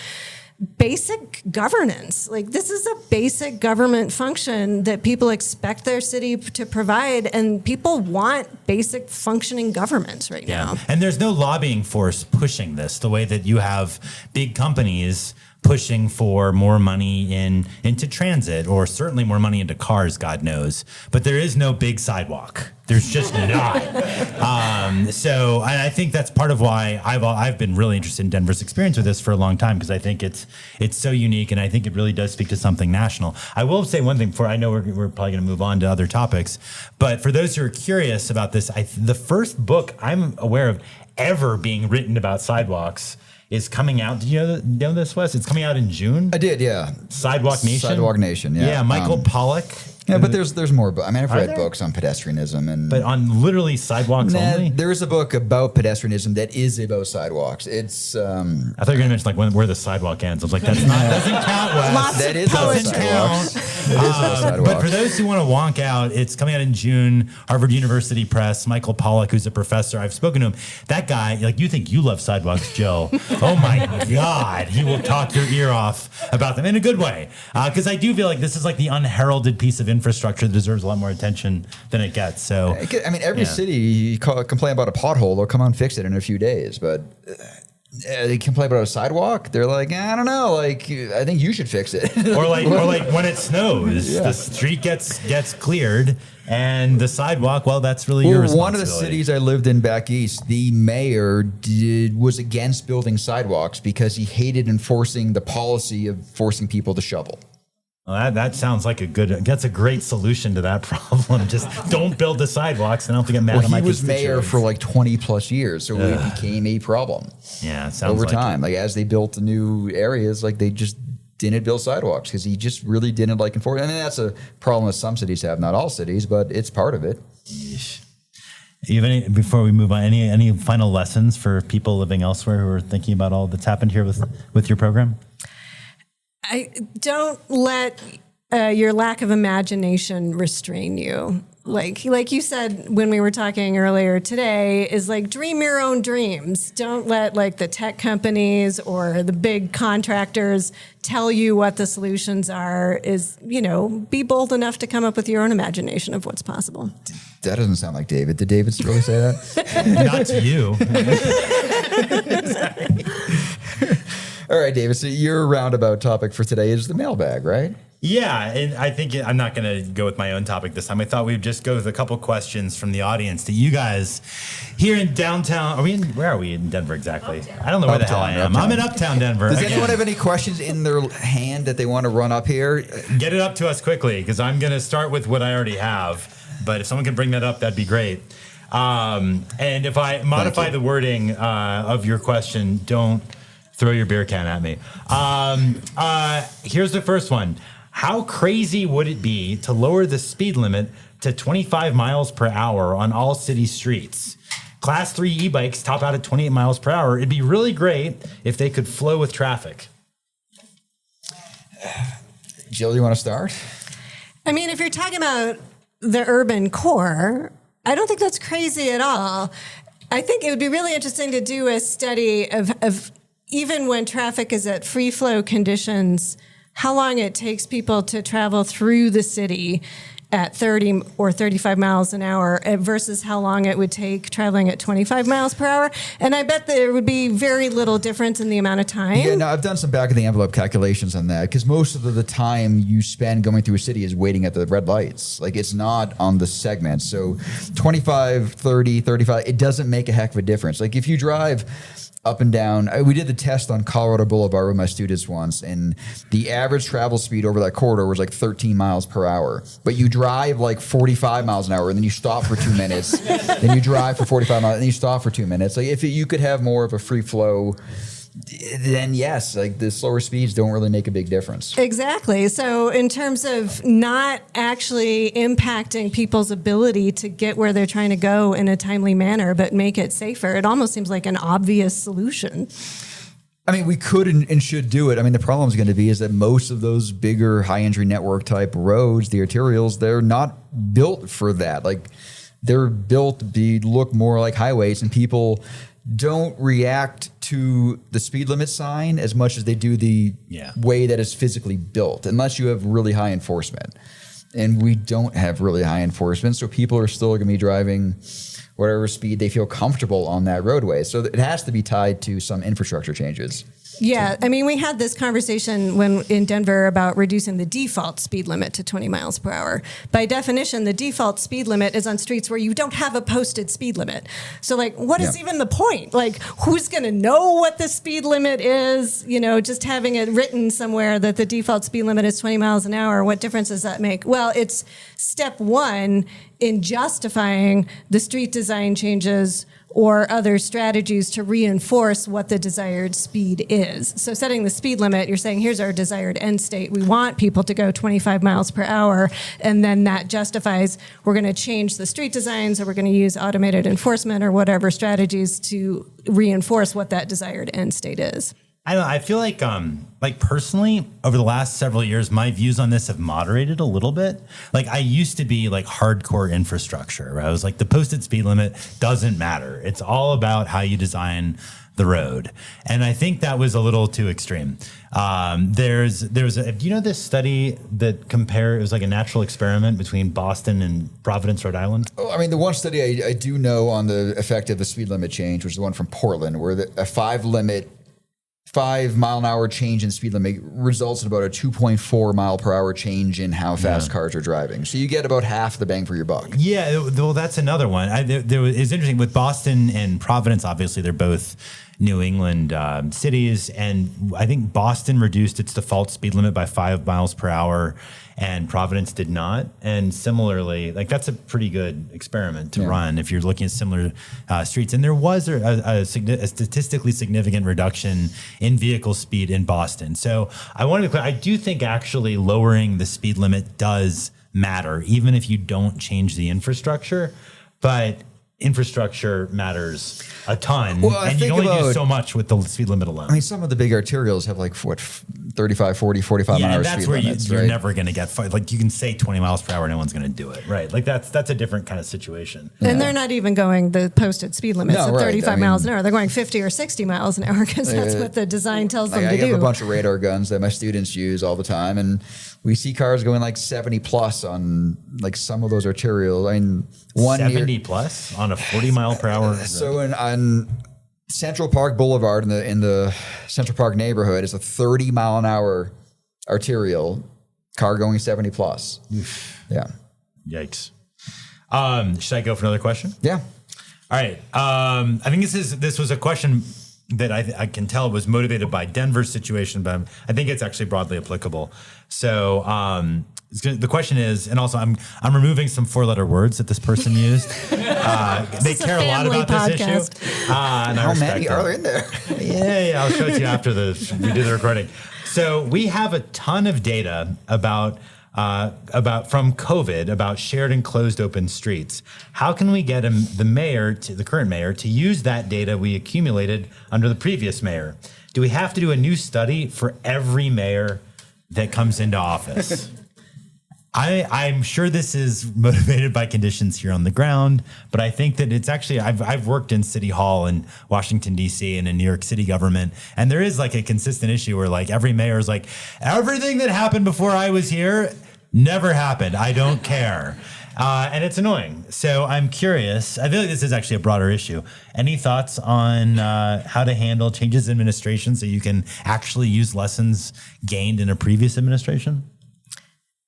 basic governance. Like this is a basic government function that people expect their city to provide, and people want basic functioning governments right now. And there's no lobbying force pushing this the way that you have big companies pushing for more money into transit, or certainly more money into cars, God knows. But there is no big sidewalk. There's just not. So I think that's part of why I've been really interested in Denver's experience with this for a long time, because I think it's so unique, and I think it really does speak to something national. I will say one thing before, I know we're probably going to move on to other topics, but for those who are curious about this, the first book I'm aware of ever being written about sidewalks is coming out. Do you know this, Wes? It's coming out in June. I did, yeah. Sidewalk Nation. Sidewalk Nation, yeah. Yeah, Michael Pollock. Yeah, but there's more. I mean, I've read there? books on pedestrianism, But on literally sidewalks only? there is a book about pedestrianism that is about sidewalks. It's I thought you were going to mention where the sidewalk ends. I was like, that doesn't count, Wes. that is about Doesn't sidewalks. count. It is about sidewalks. But for those who want to wonk out, it's coming out in June. Harvard University Press. Michael Pollock, who's a professor. I've spoken to him. That guy, like, you think you love sidewalks, Jill. Oh my God. He will talk your ear off about them in a good way. Because I do feel like this is like the unheralded piece of infrastructure that deserves a lot more attention than it gets. So, I mean, every city, you complain about a pothole, they'll come out and fix it in a few days. But they complain about a sidewalk, they're like, I don't know, like, I think you should fix it. or like when it snows, the street gets cleared, and the sidewalk, well, that's really your responsibility. One of the cities I lived in back east, the mayor was against building sidewalks because he hated enforcing the policy of forcing people to shovel. Well, that sounds like that's a great solution to that problem. Just don't build the sidewalks, and I don't have to get mad at my He was mayor constituents. for like 20 plus years, so it became a problem. Yeah, it sounds over like time. it. Like as they built the new areas, like they just didn't build sidewalks because he just really didn't like enforcing. I mean, that's a problem that some cities have, not all cities, but it's part of it. Yeesh. You have before we move on, any final lessons for people living elsewhere who are thinking about all that's happened here with your program? I don't let your lack of imagination restrain you. like you said when we were talking earlier today, is like dream your own dreams. Don't let like the tech companies or the big contractors tell you what the solutions are. Is, be bold enough to come up with your own imagination of what's possible. That doesn't sound like David. Did David really say that? Not to you. All right, David. So your roundabout topic for today is the mailbag, right? Yeah, and I think I'm not going to go with my own topic this time. I thought we'd just go with a couple questions from the audience that you guys here in downtown. Where are we in Denver exactly? Uptown. I don't know where the hell I am. I'm in Uptown Denver. Does anyone have any questions in their hand that they want to run up here? Get it up to us quickly, because I'm going to start with what I already have. But if someone can bring that up, that'd be great. And if I modify the wording of your question, don't throw your beer can at me. Here's the first one. How crazy would it be to lower the speed limit to 25 miles per hour on all city streets? Class 3 e-bikes top out at 28 miles per hour. It'd be really great if they could flow with traffic. Jill, you want to start? I mean, if you're talking about the urban core, I don't think that's crazy at all. I think it would be really interesting to do a study of even when traffic is at free flow conditions, how long it takes people to travel through the city at 30 or 35 miles an hour versus how long it would take traveling at 25 miles per hour. And I bet there would be very little difference in the amount of time. Yeah, no, I've done some back of the envelope calculations on that, because most of the time you spend going through a city is waiting at the red lights. Like, it's not on the segment. So 25, 30, 35, it doesn't make a heck of a difference. Like, if you drive up and down, we did the test on Colorado Boulevard with my students once, and the average travel speed over that corridor was like 13 miles per hour. But you drive like 45 miles an hour, and then you stop for 2 minutes. Then you drive for 45 miles, and then you stop for 2 minutes. Like, if you could have more of a free flow, then yes, like the slower speeds don't really make a big difference. Exactly. So in terms of not actually impacting people's ability to get where they're trying to go in a timely manner, but make it safer, it almost seems like an obvious solution. I mean, we could and should do it. I mean, the problem is going to be is that most of those bigger high entry network type roads, the arterials, they're not built for that. Like, they're built to look more like highways, and people don't react to the speed limit sign as much as they do the way that it's physically built, unless you have really high enforcement. And we don't have really high enforcement, so people are still going to be driving whatever speed they feel comfortable on that roadway. So it has to be tied to some infrastructure changes. Yeah, I mean, we had this conversation when in Denver about reducing the default speed limit to 20 miles per hour. By definition, the default speed limit is on streets where you don't have a posted speed limit. So, like, what is even the point? Like, who's going to know what the speed limit is? Just having it written somewhere that the default speed limit is 20 miles an hour, what difference does that make? Well, it's step one in justifying the street design changes or other strategies to reinforce what the desired speed is. So setting the speed limit, you're saying, here's our desired end state. We want people to go 25 miles per hour, and then that justifies we're going to change the street designs, or we're going to use automated enforcement or whatever strategies to reinforce what that desired end state is. I don't know. I feel like personally, over the last several years, my views on this have moderated a little bit. Like, I used to be like hardcore infrastructure, where I was like, the posted speed limit doesn't matter. It's all about how you design the road. And I think that was a little too extreme. Do you know this study that it was like a natural experiment between Boston and Providence, Rhode Island? Oh, I mean, the one study I do know on the effect of the speed limit change was the one from Portland, where a 5 mile an hour change in speed limit results in about a 2.4 mile per hour change in how fast cars are driving. So you get about half the bang for your buck. Yeah, well, that's another one. It's interesting with Boston and Providence. Obviously, they're both New England cities, and I think Boston reduced its default speed limit by 5 miles per hour, and Providence did not. And similarly, like, that's a pretty good experiment to run if you're looking at similar streets. And there was a statistically significant reduction in vehicle speed in Boston. So I do think actually lowering the speed limit does matter, even if you don't change the infrastructure. But infrastructure matters a ton, Well, and you can only do so much with the speed limit alone. I mean, some of the big arterials have like, what, 35, 40, 45 mile an hour and that's speed where limits, you're right? never going to get like you can say 20 miles per hour, no one's going to do it, right? Like that's a different kind of situation. And they're not even going the posted speed limits No, of right. 35 I mean, miles an hour. They're going 50 or 60 miles an hour because that's what the design tells them I to have do. a bunch of radar guns that my students use all the time, and we see cars going like 70 plus on like some of those arterials. I mean, 70 plus on a 40 mile per hour. So on Central Park Boulevard in the Central Park neighborhood is a 30 mile an hour arterial, car going 70 plus. Yeah. Yikes. Should I go for another question? Yeah. All right. I think this was a question that I can tell was motivated by Denver's situation, but I think it's actually broadly applicable. So the question is, and also I'm removing some 4-letter words that this person used. They care a lot about this issue. And How many are there in there? Yeah, I'll show it to you after we do the recording. So we have a ton of data about from COVID about shared and closed open streets. How can we get the current mayor to use that data we accumulated under the previous mayor? Do we have to do a new study for every mayor that comes into office? I'm sure this is motivated by conditions here on the ground, but I think that it's actually, I've worked in City Hall in Washington, D.C. and in New York City government, and there is like a consistent issue where like every mayor is like, everything that happened before I was here never happened. I don't care. And it's annoying. So I'm curious. I feel like this is actually a broader issue. Any thoughts on how to handle changes in administration so you can actually use lessons gained in a previous administration?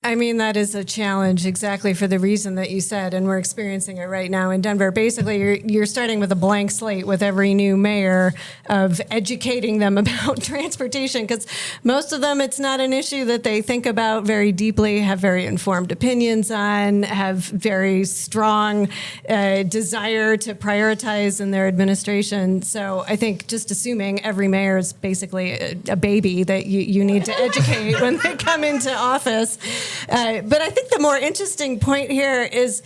I mean, that is a challenge exactly for the reason that you said, and we're experiencing it right now in Denver. Basically, you're starting with a blank slate with every new mayor of educating them about transportation, because most of them, it's not an issue that they think about very deeply, have very informed opinions on, have very strong desire to prioritize in their administration. So I think just assuming every mayor is basically a baby that you need to educate when they come into office. But I think the more interesting point here is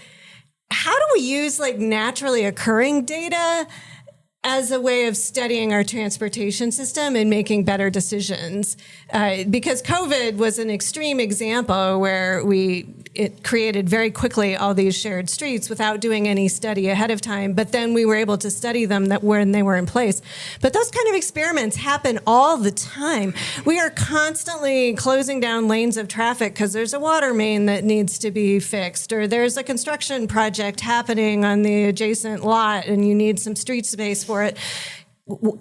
how do we use like naturally occurring data as a way of studying our transportation system and making better decisions? Because COVID was an extreme example where it created very quickly all these shared streets without doing any study ahead of time. But then we were able to study them when they were in place. But those kind of experiments happen all the time. We are constantly closing down lanes of traffic because there's a water main that needs to be fixed, or there's a construction project happening on the adjacent lot and you need some street space for it.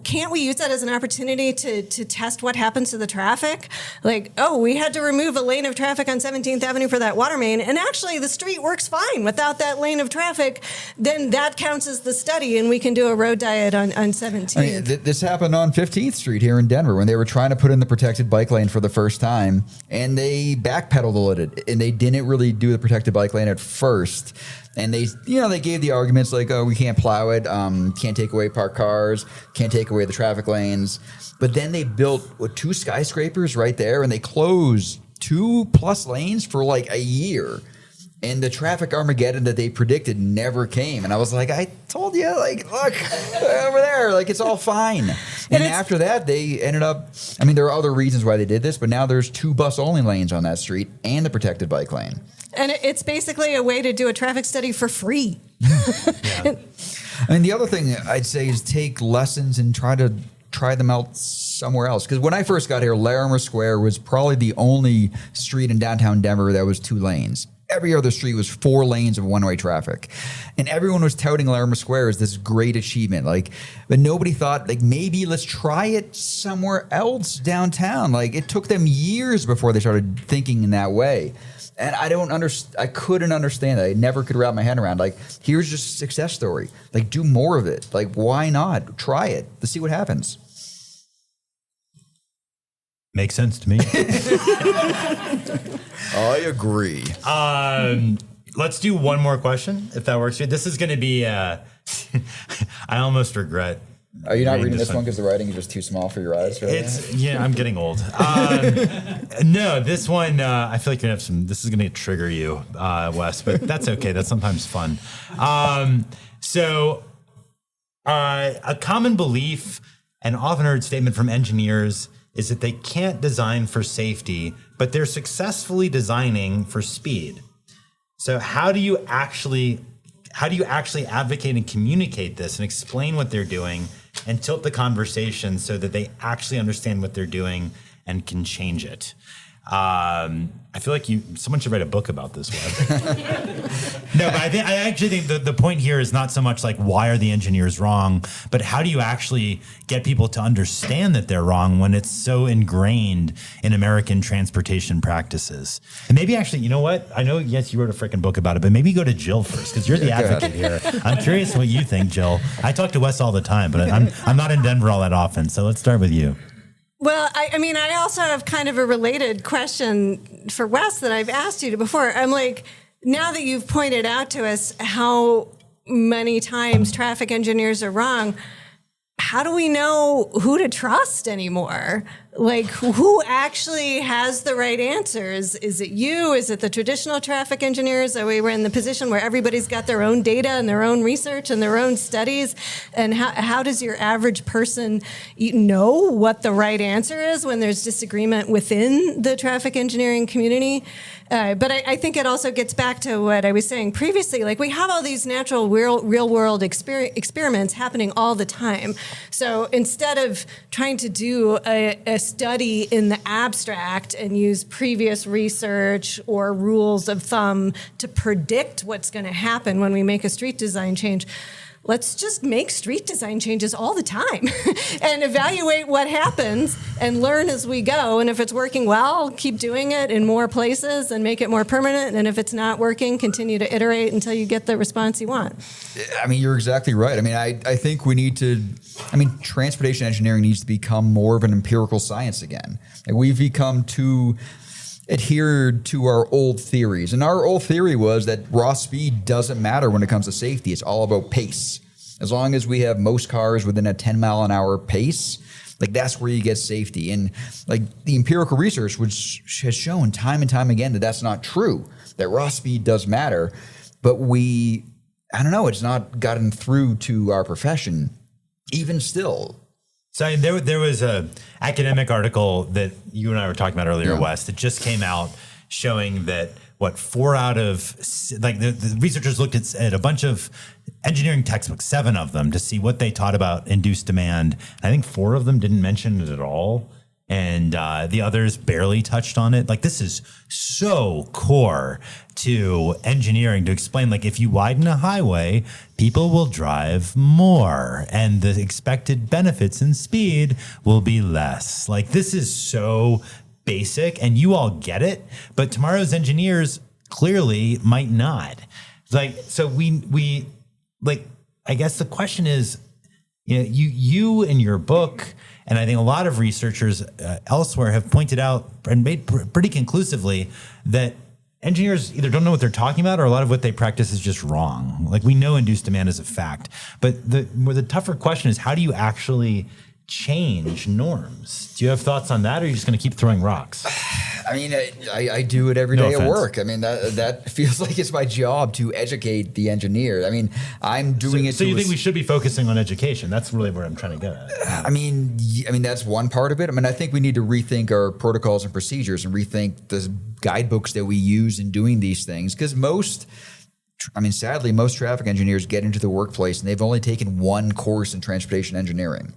Can't we use that as an opportunity to test what happens to the traffic? Like, oh, we had to remove a lane of traffic on 17th Avenue for that water main, and actually the street works fine without that lane of traffic. Then that counts as the study, and we can do a road diet on 17th. I mean, this happened on 15th Street here in Denver when they were trying to put in the protected bike lane for the first time, and they backpedaled a little, and they didn't really do the protected bike lane at first. And they gave the arguments like, oh, we can't plow it, can't take away parked cars, can't take away the traffic lanes. But then they built 2 skyscrapers right there, and they closed 2+ lanes for like a year. And the traffic Armageddon that they predicted never came. And I was like, I told you, like, look, over there, like, it's all fine. And after that, they ended up, I mean, there are other reasons why they did this, but now there's 2 bus-only lanes on that street and the protected bike lane. And it's basically a way to do a traffic study for free. Yeah. I mean, the other thing I'd say is take lessons and try them out somewhere else. Because when I first got here, Larimer Square was probably the only street in downtown Denver that was 2 lanes. Every other street was 4 lanes of one-way traffic. And everyone was touting Larimer Square as this great achievement. Like, but nobody thought, like, maybe let's try it somewhere else downtown. Like, it took them years before they started thinking in that way. And I couldn't understand it. I never could wrap my head around, like, here's just a success story. Like, do more of it. Like, why not? Try it. Let's see what happens. Makes sense to me. I agree. Let's do one more question, if that works for you. This is going to be, I almost regret. Are you not reading this one because the writing is just too small for your eyes? Right? Yeah, I'm getting old. No, this one, I feel like this is going to trigger you, Wes, but that's okay. That's sometimes fun. So a common belief and often heard statement from engineers is that they can't design for safety, but they're successfully designing for speed. So how do you actually advocate and communicate this and explain what they're doing and tilt the conversation so that they actually understand what they're doing and can change it? I feel like someone should write a book about this, Wes. No, but I actually think the point here is not so much like why are the engineers wrong, but how do you actually get people to understand that they're wrong when it's so ingrained in American transportation practices? And maybe actually, you know what? I know, yes, you wrote a freaking book about it, but maybe go to Jill first because you're the advocate here. I'm curious what you think, Jill. I talk to Wes all the time, but I'm not in Denver all that often. So let's start with you. Well, I also have kind of a related question for Wes that I've asked you before. I'm like, now that you've pointed out to us how many times traffic engineers are wrong, how do we know who to trust anymore? Like, who actually has the right answers? Is it you? Is it the traditional traffic engineers? Are we in the position where everybody's got their own data and their own research and their own studies? And how does your average person know what the right answer is when there's disagreement within the traffic engineering community? But I think it also gets back to what I was saying previously. Like, we have all these natural real world experiments happening all the time. So instead of trying to do a study in the abstract and use previous research or rules of thumb to predict what's going to happen when we make a street design change, let's just make street design changes all the time and evaluate what happens and learn as we go. And if it's working well, keep doing it in more places and make it more permanent. And if it's not working, continue to iterate until you get the response you want. I mean, you're exactly right. I mean, I think we need to, transportation engineering needs to become more of an empirical science again. Like, we've become too adhered to our old theories. And our old theory was that raw speed doesn't matter when it comes to safety. It's all about pace. As long as we have most cars within a 10 mile an hour pace, like, that's where you get safety. And like, the empirical research has shown time and time again that that's not true, that raw speed does matter. But it's not gotten through to our profession, even still. So there was a academic article that you and I were talking about earlier, Wes, that just came out showing that 4 out of the researchers looked at a bunch of engineering textbooks, 7 of them, to see what they taught about induced demand. I think 4 of them didn't mention it at all. And the others barely touched on it. Like, this is so core to engineering to explain, like, if you widen a highway, people will drive more and the expected benefits and speed will be less. Like, this is so basic and you all get it, but tomorrow's engineers clearly might not. Like, so we I guess the question is, you in your book, and I think a lot of researchers elsewhere have pointed out and made pretty conclusively that engineers either don't know what they're talking about or a lot of what they practice is just wrong. Like, we know induced demand is a fact, but the tougher question is, how do you actually change norms? Do you have thoughts on that, or are you just going to keep throwing rocks? I mean, I do it every day offense. at work. I mean, that feels like it's my job to educate the engineer. I mean, I'm doing it. So you think we should be focusing on education? That's really where I'm trying to get at. I mean, that's one part of it. I mean, I think we need to rethink our protocols and procedures and rethink the guidebooks that we use in doing these things. Because sadly, most traffic engineers get into the workplace and they've only taken one course in transportation engineering.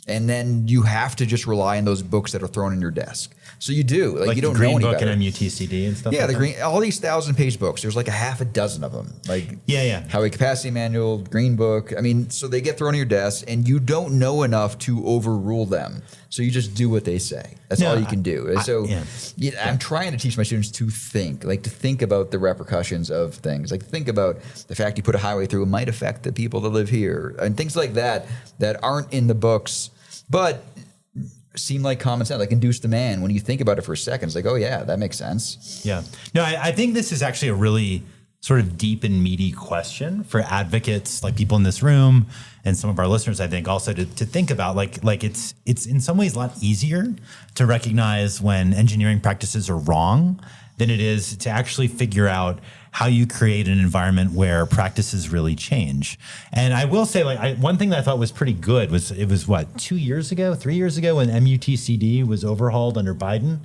And then you have to just rely on those books that are thrown in your desk. So you do. Like, you don't the Green know any Book better. and MUTCD and stuff. Yeah, like all these 1,000-page books. There's like a half a dozen of them. Like, Highway Capacity Manual, Green Book. I mean, so they get thrown on your desk, and you don't know enough to overrule them. So you just do what they say. That's all you can do. I'm trying to teach my students to think about the repercussions of things. Like, think about the fact you put a highway through, it might affect the people that live here, and things like that aren't in the books, but seem like common sense, like induced demand. When you think about it for a second, it's like, oh yeah, that makes sense. Yeah. No, I think this is actually a really sort of deep and meaty question for advocates, like people in this room and some of our listeners, I think also to think about. Like it's in some ways a lot easier to recognize when engineering practices are wrong than it is to actually figure out how you create an environment where practices really change. And I will say, like, one thing that I thought was pretty good was, it was what, 3 years ago when MUTCD was overhauled under Biden.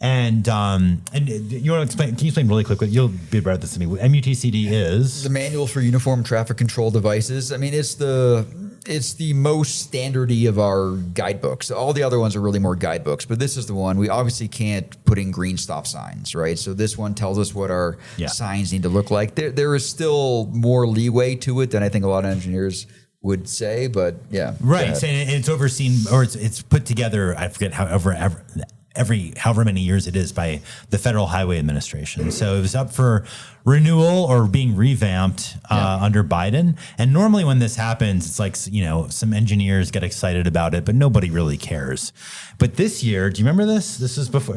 And you want to explain? Can you explain really quickly? You'll be better at this than me. What MUTCD is the Manual for Uniform Traffic Control Devices. I mean, it's the most standardy of our guidebooks. All the other ones are really more guidebooks, but this is the one. We obviously can't put in green stop signs, right? So this one tells us what our signs need to look like. There is still more leeway to it than I think a lot of engineers would say, but yeah. Right. So it's overseen, or it's put together, I forget however many years it is, by the Federal Highway Administration. So it was up for renewal or being revamped under Biden. And normally when this happens, it's like, some engineers get excited about it, but nobody really cares. But this year, do you remember this? This is before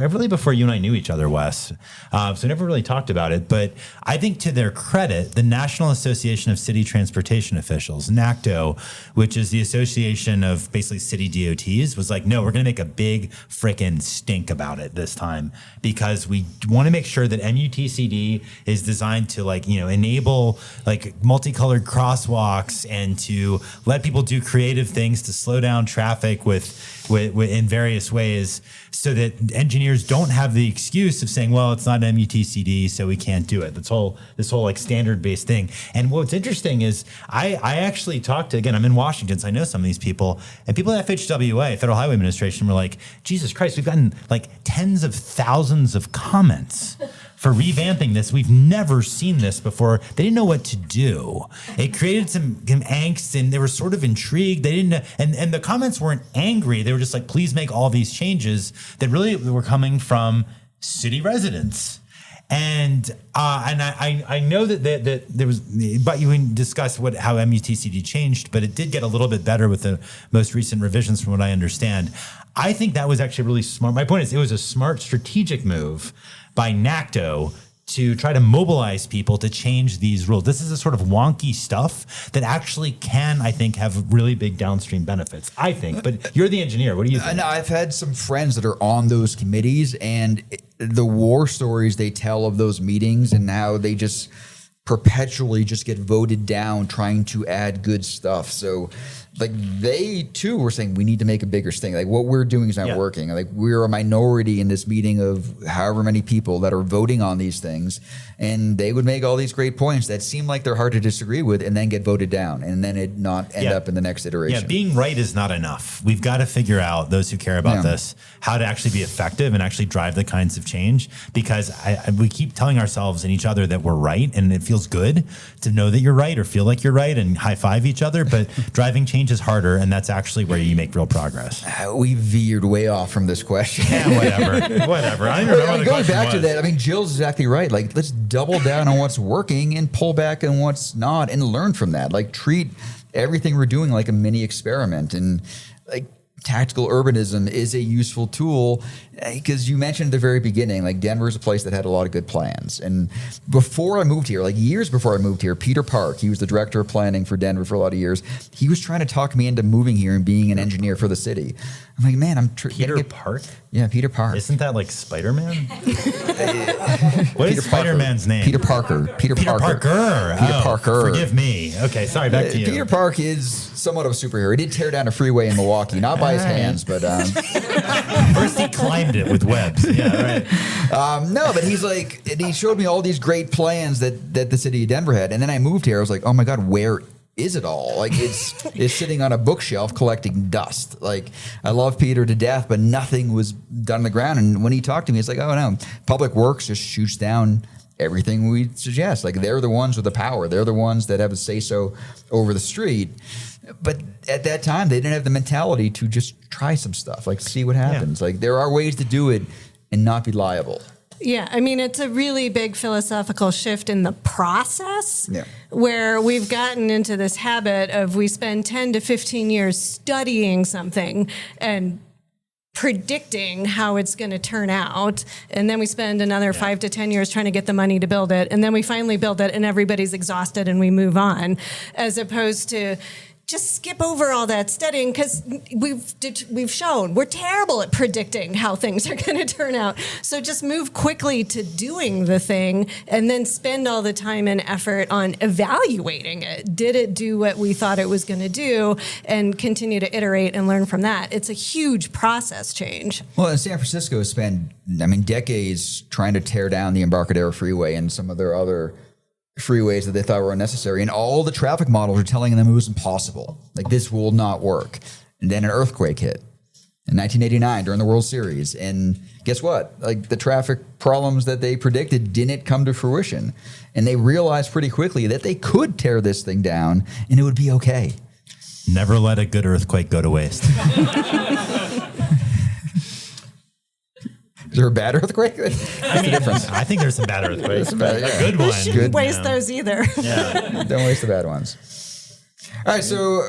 you and I knew each other, Wes. So we never really talked about it. But I think, to their credit, the National Association of City Transportation Officials, NACTO, which is the association of basically city DOTs, was like, no, we're going to make a big frickin' stink about it this time, because we want to make sure that MUTCD is designed to, like, enable like multicolored crosswalks and to let people do creative things to slow down traffic with in various ways, so that engineers don't have the excuse of saying, well, it's not MUTCD, so we can't do it. This whole like standard based thing. And what's interesting is I actually talked to, again, I'm in Washington, so I know some of these people, and people at FHWA, Federal Highway Administration, were like, Jesus Christ, we've gotten like tens of thousands of comments for revamping this. We've never seen this before. They didn't know what to do. It created some angst, and they were sort of intrigued. They didn't, and the comments weren't angry. They were just like, please make all these changes that really were coming from city residents. And I know that there was, but you can discuss how MUTCD changed, but it did get a little bit better with the most recent revisions, from what I understand. I think that was actually really smart. My point is, it was a smart strategic move by NACTO to try to mobilize people to change these rules. This is a sort of wonky stuff that actually can, I think, have really big downstream benefits, I think. But you're the engineer. What do you think? No, I've had some friends that are on those committees, and the war stories they tell of those meetings and how they just perpetually just get voted down trying to add good stuff. So like, they too were saying, we need to make a bigger sting. Like, what we're doing is not working. Like, we're a minority in this meeting of however many people that are voting on these things. And they would make all these great points that seem like they're hard to disagree with, and then get voted down, and then it not end up in the next iteration. Yeah, being right is not enough. We've got to figure out, those who care about this, how to actually be effective and actually drive the kinds of change, because we keep telling ourselves and each other that we're right, and it feels good to know that you're right or feel like you're right and high five each other, but driving change is harder, and that's actually where you make real progress. We veered way off from this question. Yeah, whatever. I don't remember going back to that, I mean, Jill's exactly right. Like, let's double down on what's working and pull back on what's not, and learn from that. Like, treat everything we're doing like a mini experiment. And like, tactical urbanism is a useful tool, because you mentioned at the very beginning, like, Denver is a place that had a lot of good plans. And before I moved here, like years before I moved here, Peter Park, he was the director of planning for Denver for a lot of years. He was trying to talk me into moving here and being an engineer for the city. I'm like, man, Peter Park? Yeah, Peter Park. Isn't that like Spider-Man? What is Spider-Man's name? Peter Parker. Peter Parker. Parker. Forgive me. Okay, sorry, back to you. Peter Park is somewhat of a superhero. He did tear down a freeway in Milwaukee, not by his hands, but first he climbed it with webs. Yeah, right. No, but he's like, and he showed me all these great plans that the city of Denver had, and then I moved here. I was like, oh my God, where is it all? Like, it's sitting on a bookshelf collecting dust. Like, I love Peter to death, but nothing was done on the ground. And when he talked to me, it's like, oh no, Public Works just shoots down everything we suggest. Like, they're the ones with the power. They're the ones that have a say-so over the street. But at that time, they didn't have the mentality to just try some stuff, like, see what happens. Yeah. Like, there are ways to do it and not be liable. Yeah, I mean, it's a really big philosophical shift in the process, where we've gotten into this habit of, we spend 10 to 15 years studying something and predicting how it's going to turn out, and then we spend another 5 to 10 years trying to get the money to build it, and then we finally build it and everybody's exhausted and we move on, as opposed to just skip over all that studying because we've shown we're terrible at predicting how things are going to turn out. So just move quickly to doing the thing and then spend all the time and effort on evaluating it. Did it do what we thought it was going to do? And continue to iterate and learn from that. It's a huge process change. Well, and San Francisco spent, decades trying to tear down the Embarcadero Freeway and some of their other freeways that they thought were unnecessary, and all the traffic models are telling them it was impossible. Like, this will not work. And then an earthquake hit in 1989 during the World Series, and guess what? Like, the traffic problems that they predicted didn't come to fruition, and they realized pretty quickly that they could tear this thing down and it would be okay. Never let a good earthquake go to waste. Is there a bad earthquake? What's the difference? I think there's some bad earthquakes. A good one. We shouldn't waste those either. Yeah. Don't waste the bad ones. All right, so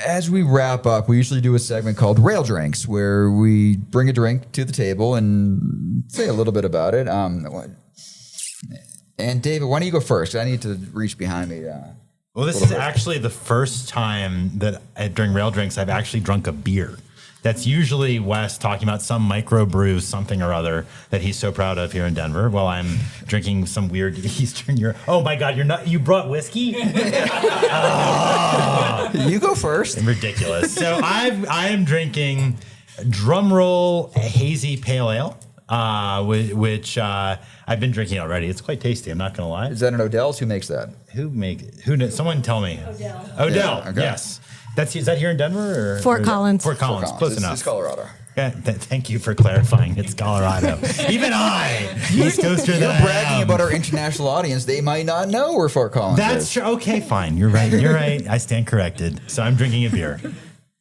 as we wrap up, we usually do a segment called Rail Drinks, where we bring a drink to the table and say a little bit about it. And David, why don't you go first? I need to reach behind me. Well, this is actually the first time that during Rail Drinks I've actually drunk a beer. That's usually Wes talking about some microbrew something or other that he's so proud of here in Denver. While I'm drinking some weird Eastern Europe. Oh my God, you brought whiskey? Oh. You go first. Ridiculous. So I am drinking drumroll hazy pale ale, which I've been drinking already. It's quite tasty. I'm not gonna lie. Is that an Odell's? Who makes that? Someone tell me. Odell. Yeah, okay. Yes. Is that here in Denver or Fort Collins? Fort Collins. Close enough. It's Colorado. Yeah, thank you for clarifying. It's Colorado. Even I, East Coaster, You're bragging about our international audience. They might not know where Fort Collins is. That's true. Okay, fine. You're right. You're right. I stand corrected. So I'm drinking a beer.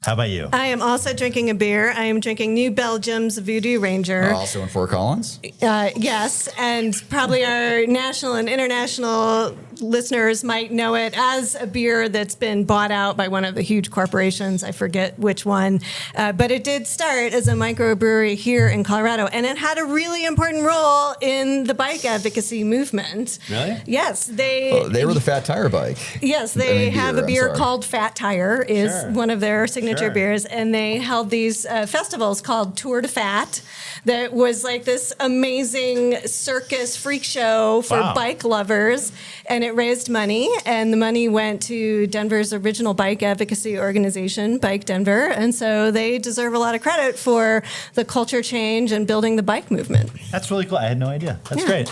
How about you? I am also drinking a beer. I am drinking New Belgium's Voodoo Ranger. Also in Fort Collins? Yes, and probably our national and international listeners might know it as a beer that's been bought out by one of the huge corporations. I forget which one. But it did start as a microbrewery here in Colorado, and it had a really important role in the bike advocacy movement. Really? Yes. They were the Fat Tire bike. Yes, they have a beer sorry. called Fat Tire is one of their signature beers, and they held these festivals called Tour de Fat that was like this amazing circus freak show for bike lovers, and it raised money, and the money went to Denver's original bike advocacy organization, Bike Denver, and so they deserve a lot of credit for the culture change and building the bike movement. That's really cool. I had no idea. That's great.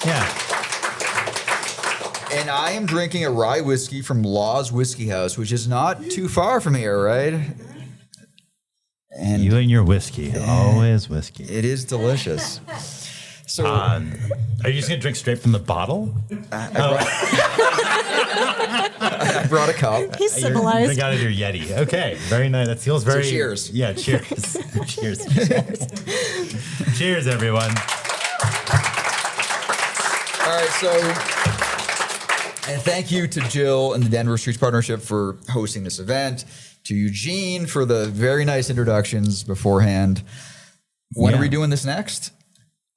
Yeah. And I am drinking a rye whiskey from Law's Whiskey House, which is not too far from here, right? And you and your whiskey. Always whiskey. it is delicious. So, are you just going to drink straight from the bottle? I brought a cup. He's civilized. Drink out of your Yeti. Okay, very nice. That feels very... So cheers. Yeah, cheers. Cheers. Cheers, everyone. All right, so... And thank you to Jill and the Denver Streets Partnership for hosting this event, to Eugene for the very nice introductions beforehand. When are we doing this next?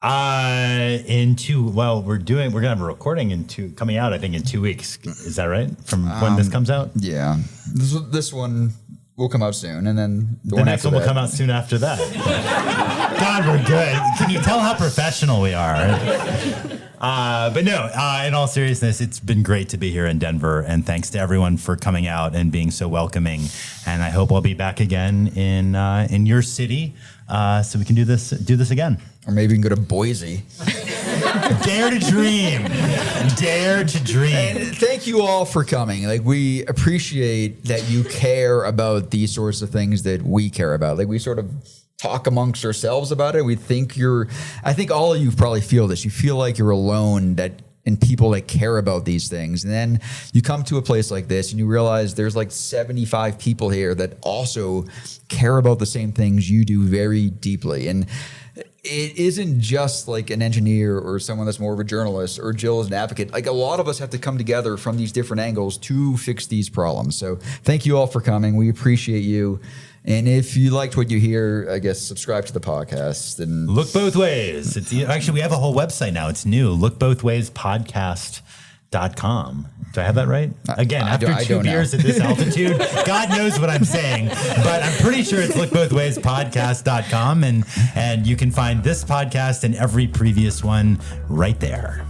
We're gonna have a recording coming out, I think, in 2 weeks. Is that right? From when this comes out? Yeah. This one will come out soon, and then the next one will come out soon after that. God, we're good. Can you tell how professional we are? But no, in all seriousness, it's been great to be here in Denver, and thanks to everyone for coming out and being so welcoming. And I hope I'll be back again in your city, so we can do this again. Or maybe we can go to Boise. Dare to dream. Dare to dream. And thank you all for coming. Like, we appreciate that you care about these sorts of things that we care about. Like, we sort of talk amongst ourselves about it. I think all of you probably feel this. You feel like you're alone and people that care about these things. And then you come to a place like this and you realize there's like 75 people here that also care about the same things you do very deeply. And it isn't just like an engineer or someone that's more of a journalist, or Jill is an advocate. Like, a lot of us have to come together from these different angles to fix these problems. So thank you all for coming. We appreciate you. And if you liked what you hear, I guess subscribe to the podcast and Look Both Ways. Actually, we have a whole website now. It's new. Lookbothwayspodcast.com. podcast.com. Do I have that right? Again, after I two don't know. beers at this altitude, God knows what I'm saying, but I'm pretty sure it's lookbothwayspodcast.com, and you can find this podcast and every previous one right there.